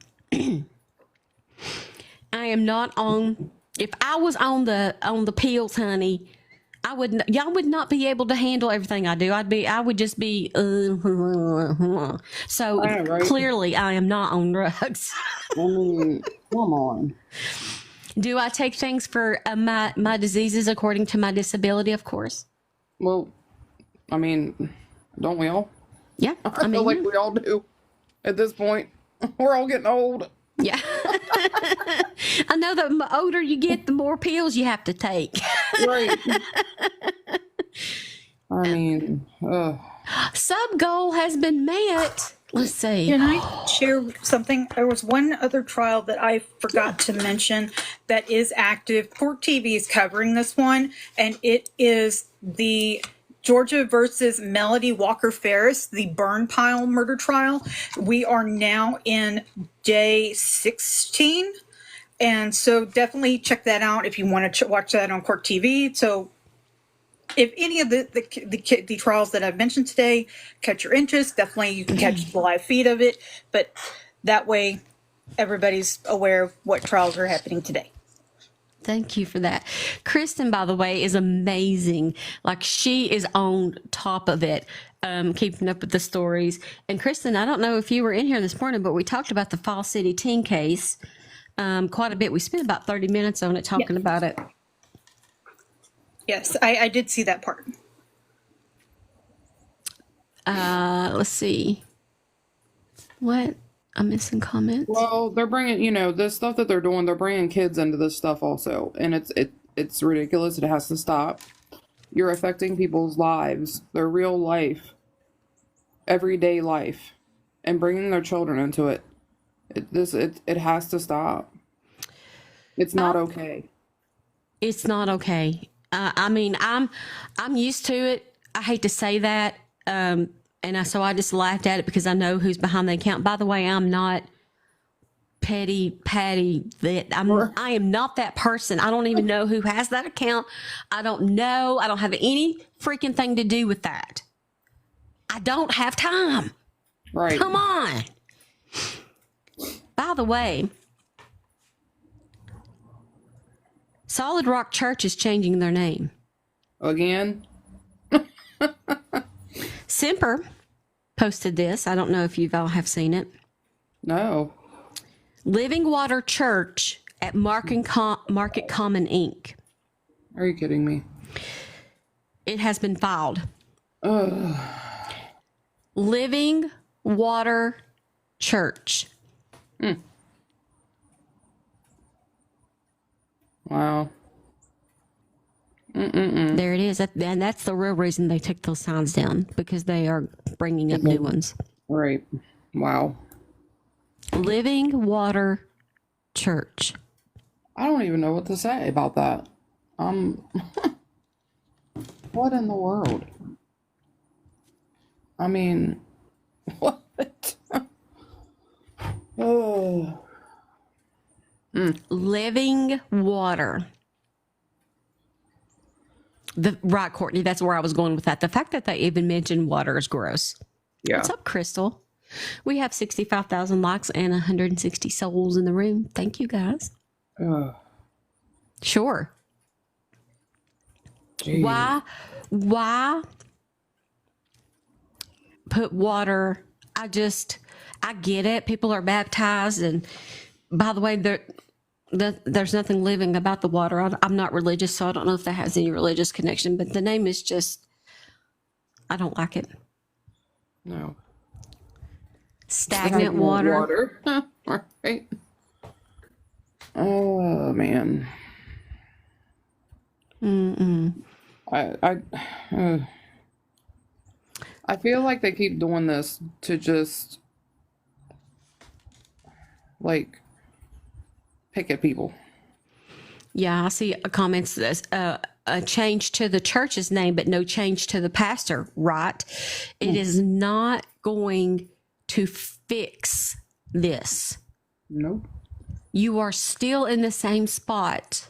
I am not on, if I was on the pills, honey, y'all would not be able to handle everything I do. I would just be, so Yeah, right. clearly I am not on drugs. I mean, come on. Do I take things for my diseases according to my disability? Of course. Well, I mean, don't we all? Yeah. I feel like we all do at this point. We're all getting old. Yeah. I know that the older you get, the more pills you have to take. Right. I mean, Sub goal has been met. Let's see. Can I share something? There was one other trial that I forgot to mention that is active. Court TV is covering this one, and it is the Georgia versus Melody Walker Ferris, the burn pile murder trial. We are now in day 16. And so definitely check that out if you want to watch that on Court TV. So if any of the trials that I've mentioned today catch your interest, definitely you can catch the live feed of it. But that way, everybody's aware of what trials are happening today. Thank you for that. Kristen, by the way, is amazing. Like, she is on top of it, keeping up with the stories. And Kristen, I don't know if you were in here this morning, but we talked about the Fall City teen case quite a bit. We spent about 30 minutes on it talking about it. Yes, I did see that part. Let's see. What? I'm missing comments. well, they're bringing, this stuff that they're doing, they're bringing kids into this stuff also. And it's ridiculous. It has to stop. You're affecting people's lives, their real life, everyday life, and bringing their children into it. It has to stop. It's not okay. It's not okay. I mean, I'm used to it. I hate to say that. So I just laughed at it because I know who's behind the account. By the way, I'm not petty Patty that I am not that person. I don't even know who has that account. I don't know. I don't have any freaking thing to do with that. I don't have time. Right. Come on. By the way, Solid Rock Church is changing their name. Again? Semper posted this. I don't know if you all have seen it. No. Living Water Church at Market Common Inc. Are you kidding me? It has been filed. Ugh. Living Water Church. Wow. There it is. And that's the real reason they took those signs down, because they are bringing up new ones. Right. Wow. Living Water Church. I don't even know what to say about that. What in the world? I mean, what? Oh. Living Water. Right, Courtney, that's where I was going with that. The fact that they even mentioned water is gross. Yeah. What's up, Crystal? We have 65,000 likes and 160 souls in the room. Thank you, guys. Ugh. Sure. Jeez. Why put water? I get it. People are baptized. And by the way, there's nothing living about the water. I'm not religious, so I don't know if that has any religious connection, but the name is just, I don't like it. No. Stagnant water. Right. Oh, man. I feel like they keep doing this to just, like, pick at people. Yeah, I see comments that a change to the church's name, but no change to the pastor, right? It is not going to fix this. Nope. You are still in the same spot.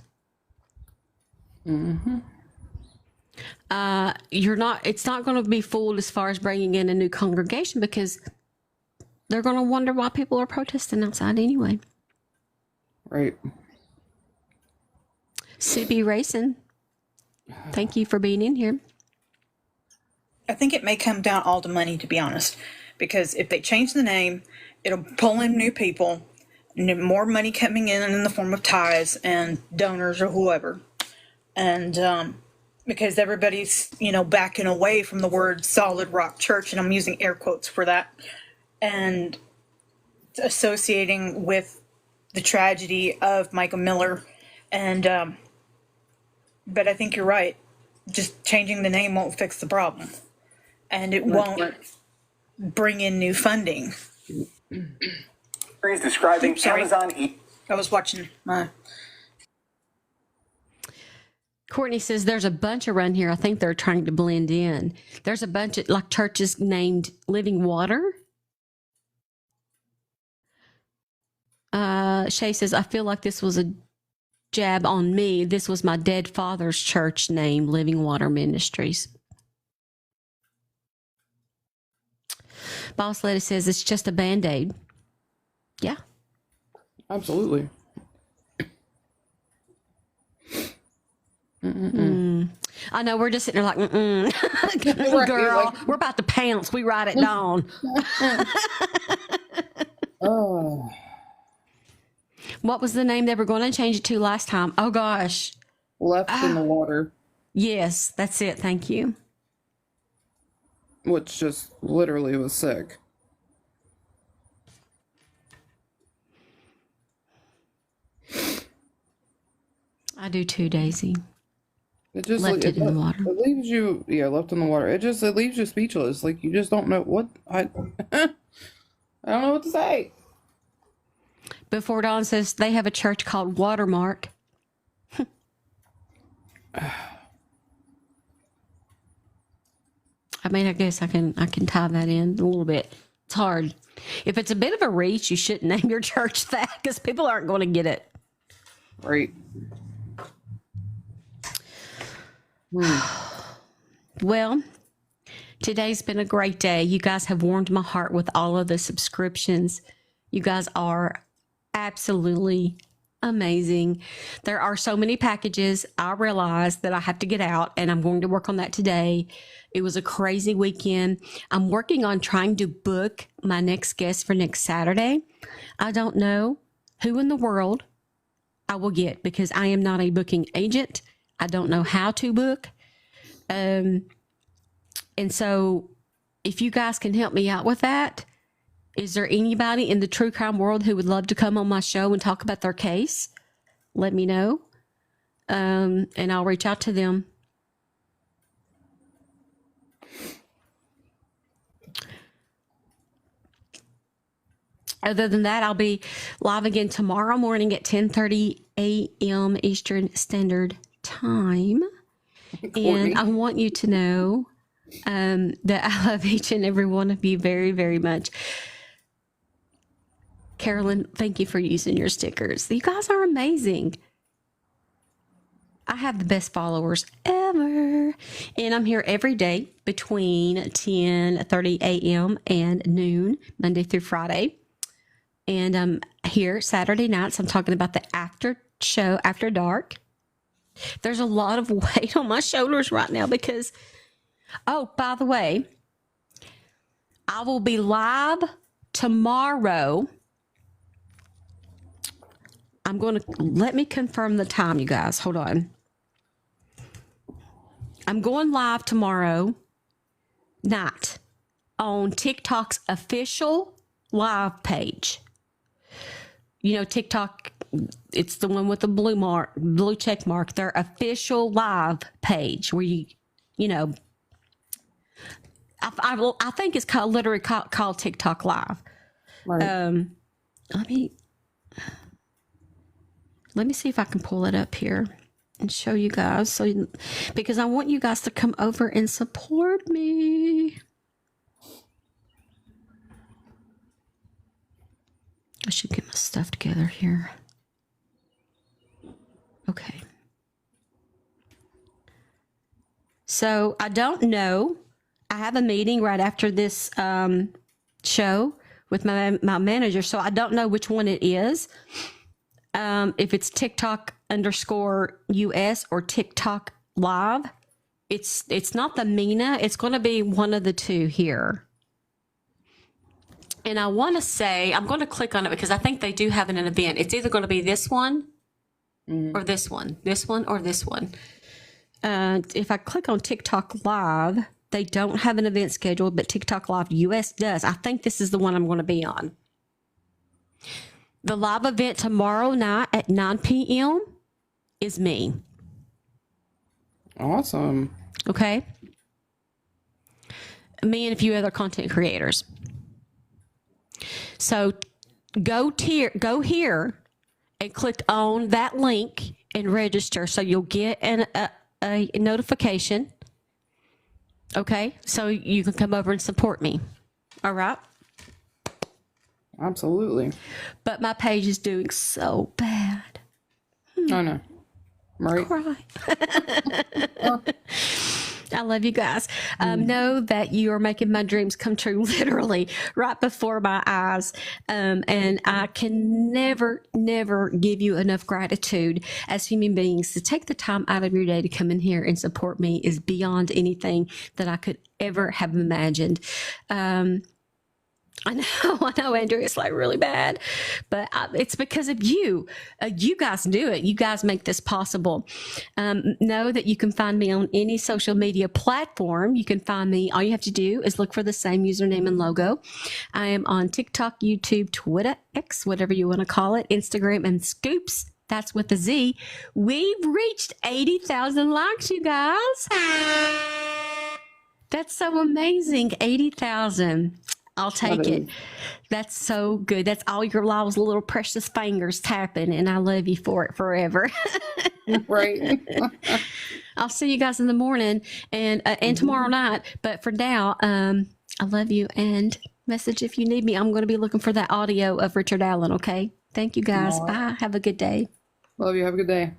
It's not going to be fooled as far as bringing in a new congregation, because they're going to wonder why people are protesting outside anyway. Right. Subi Racing, thank you for being in here. I think it may come down all to money, to be honest, because if they change the name, it'll pull in new people, more money coming in the form of tithes and donors or whoever. And because everybody's, backing away from the word Solid Rock Church, and I'm using air quotes for that, and associating with the tragedy of Michael Miller. And but I think you're right. Just changing the name won't fix the problem, and it won't bring in new funding. He's describing Amazon. I was watching my. Courtney says there's a bunch around here. I think they're trying to blend in. There's a bunch of like churches named Living Water. Shay says, I feel like this was a jab on me. This was my dead father's church name, Living Water Ministries. Boss Lady says it's just a Band-Aid. Yeah. Absolutely. I know, we're just sitting there like, Right, girl, like- we're about to pounce. We write it down. Oh. What was the name they were going to change it to last time? Oh, gosh. Left in the water. Yes, that's it. Thank you. Which just literally was sick. I do too, Daisy. It just Left it in the water. It leaves you, left in the water. It leaves you speechless. Like you just don't know what I don't know what to say. Before Dawn says they have a church called Watermark. I mean, I guess I can tie that in a little bit. It's hard. If it's a bit of a reach, you shouldn't name your church that because people aren't going to get it. Right. Well, today's been a great day. You guys have warmed my heart with all of the subscriptions. You guys are absolutely amazing. There are so many packages. I realize that I have to get out, and I'm going to work on that today. It was a crazy weekend. I'm working on trying to book my next guest for next Saturday. I don't know who in the world I will get because I am not a booking agent. I don't know how to book. And so if you guys can help me out with that, is there anybody in the true crime world who would love to come on my show and talk about their case? Let me know. And I'll reach out to them. Other than that, I'll be live again tomorrow morning at 10:30 a.m. Eastern Standard Time. And I want you to know that I love each and every one of you very, very much. Carolyn, thank you for using your stickers. You guys are amazing. I have the best followers ever. And I'm here every day between 10:30 a.m. and noon, Monday through Friday. And I'm here Saturday nights. I'm talking about the after show, After Dark. There's a lot of weight on my shoulders right now because, oh, by the way, I will be live tomorrow. I'm going to, let me confirm the time, you guys. Hold on. I'm going live tomorrow night on TikTok's official live page. You know, TikTok, it's the one with the blue check mark, their official live page where you know, I think it's literally called TikTok Live. Right. Let me see if I can pull it up here and show you guys. Because I want you guys to come over and support me. I should get my stuff together here. Okay. So I don't know. I have a meeting right after this show with my manager, so I don't know which one it is. If it's TikTok_US or TikTok Live, it's not the Mina. It's going to be one of the two here. And I want to say, I'm going to click on it because I think they do have an event. It's either going to be this one or this one, or this one. If I click on TikTok Live, they don't have an event scheduled, but TikTok Live US does. I think this is the one I'm going to be on. The live event tomorrow night at 9 p.m. is me. Awesome. Okay. Me and a few other content creators. So go here and click on that link and register so you'll get a notification. Okay. So you can come over and support me. All right. Absolutely. But my page is doing so bad. I know. Right. Cry. I love you guys. Know that you are making my dreams come true literally right before my eyes. And I can never give you enough gratitude as human beings. To take the time out of your day to come in here and support me is beyond anything that I could ever have imagined. I know, Andrew, it's like really bad, but it's because of you. You guys do it. You guys make this possible. Know that you can find me on any social media platform. You can find me. All you have to do is look for the same username and logo. I am on TikTok, YouTube, Twitter, X, whatever you want to call it, Instagram, and Scoops. That's with a Z. We've reached 80,000 likes, you guys. That's so amazing. 80,000. I'll take it. That's so good. That's all your lives, little precious fingers tapping, and I love you for it forever. Right. I'll see you guys in the morning and tomorrow night. But for now, I love you and Message if you need me. I'm going to be looking for that audio of Richard Allen, okay? Thank you guys. All right. Bye. Have a good day. Love you. Have a good day.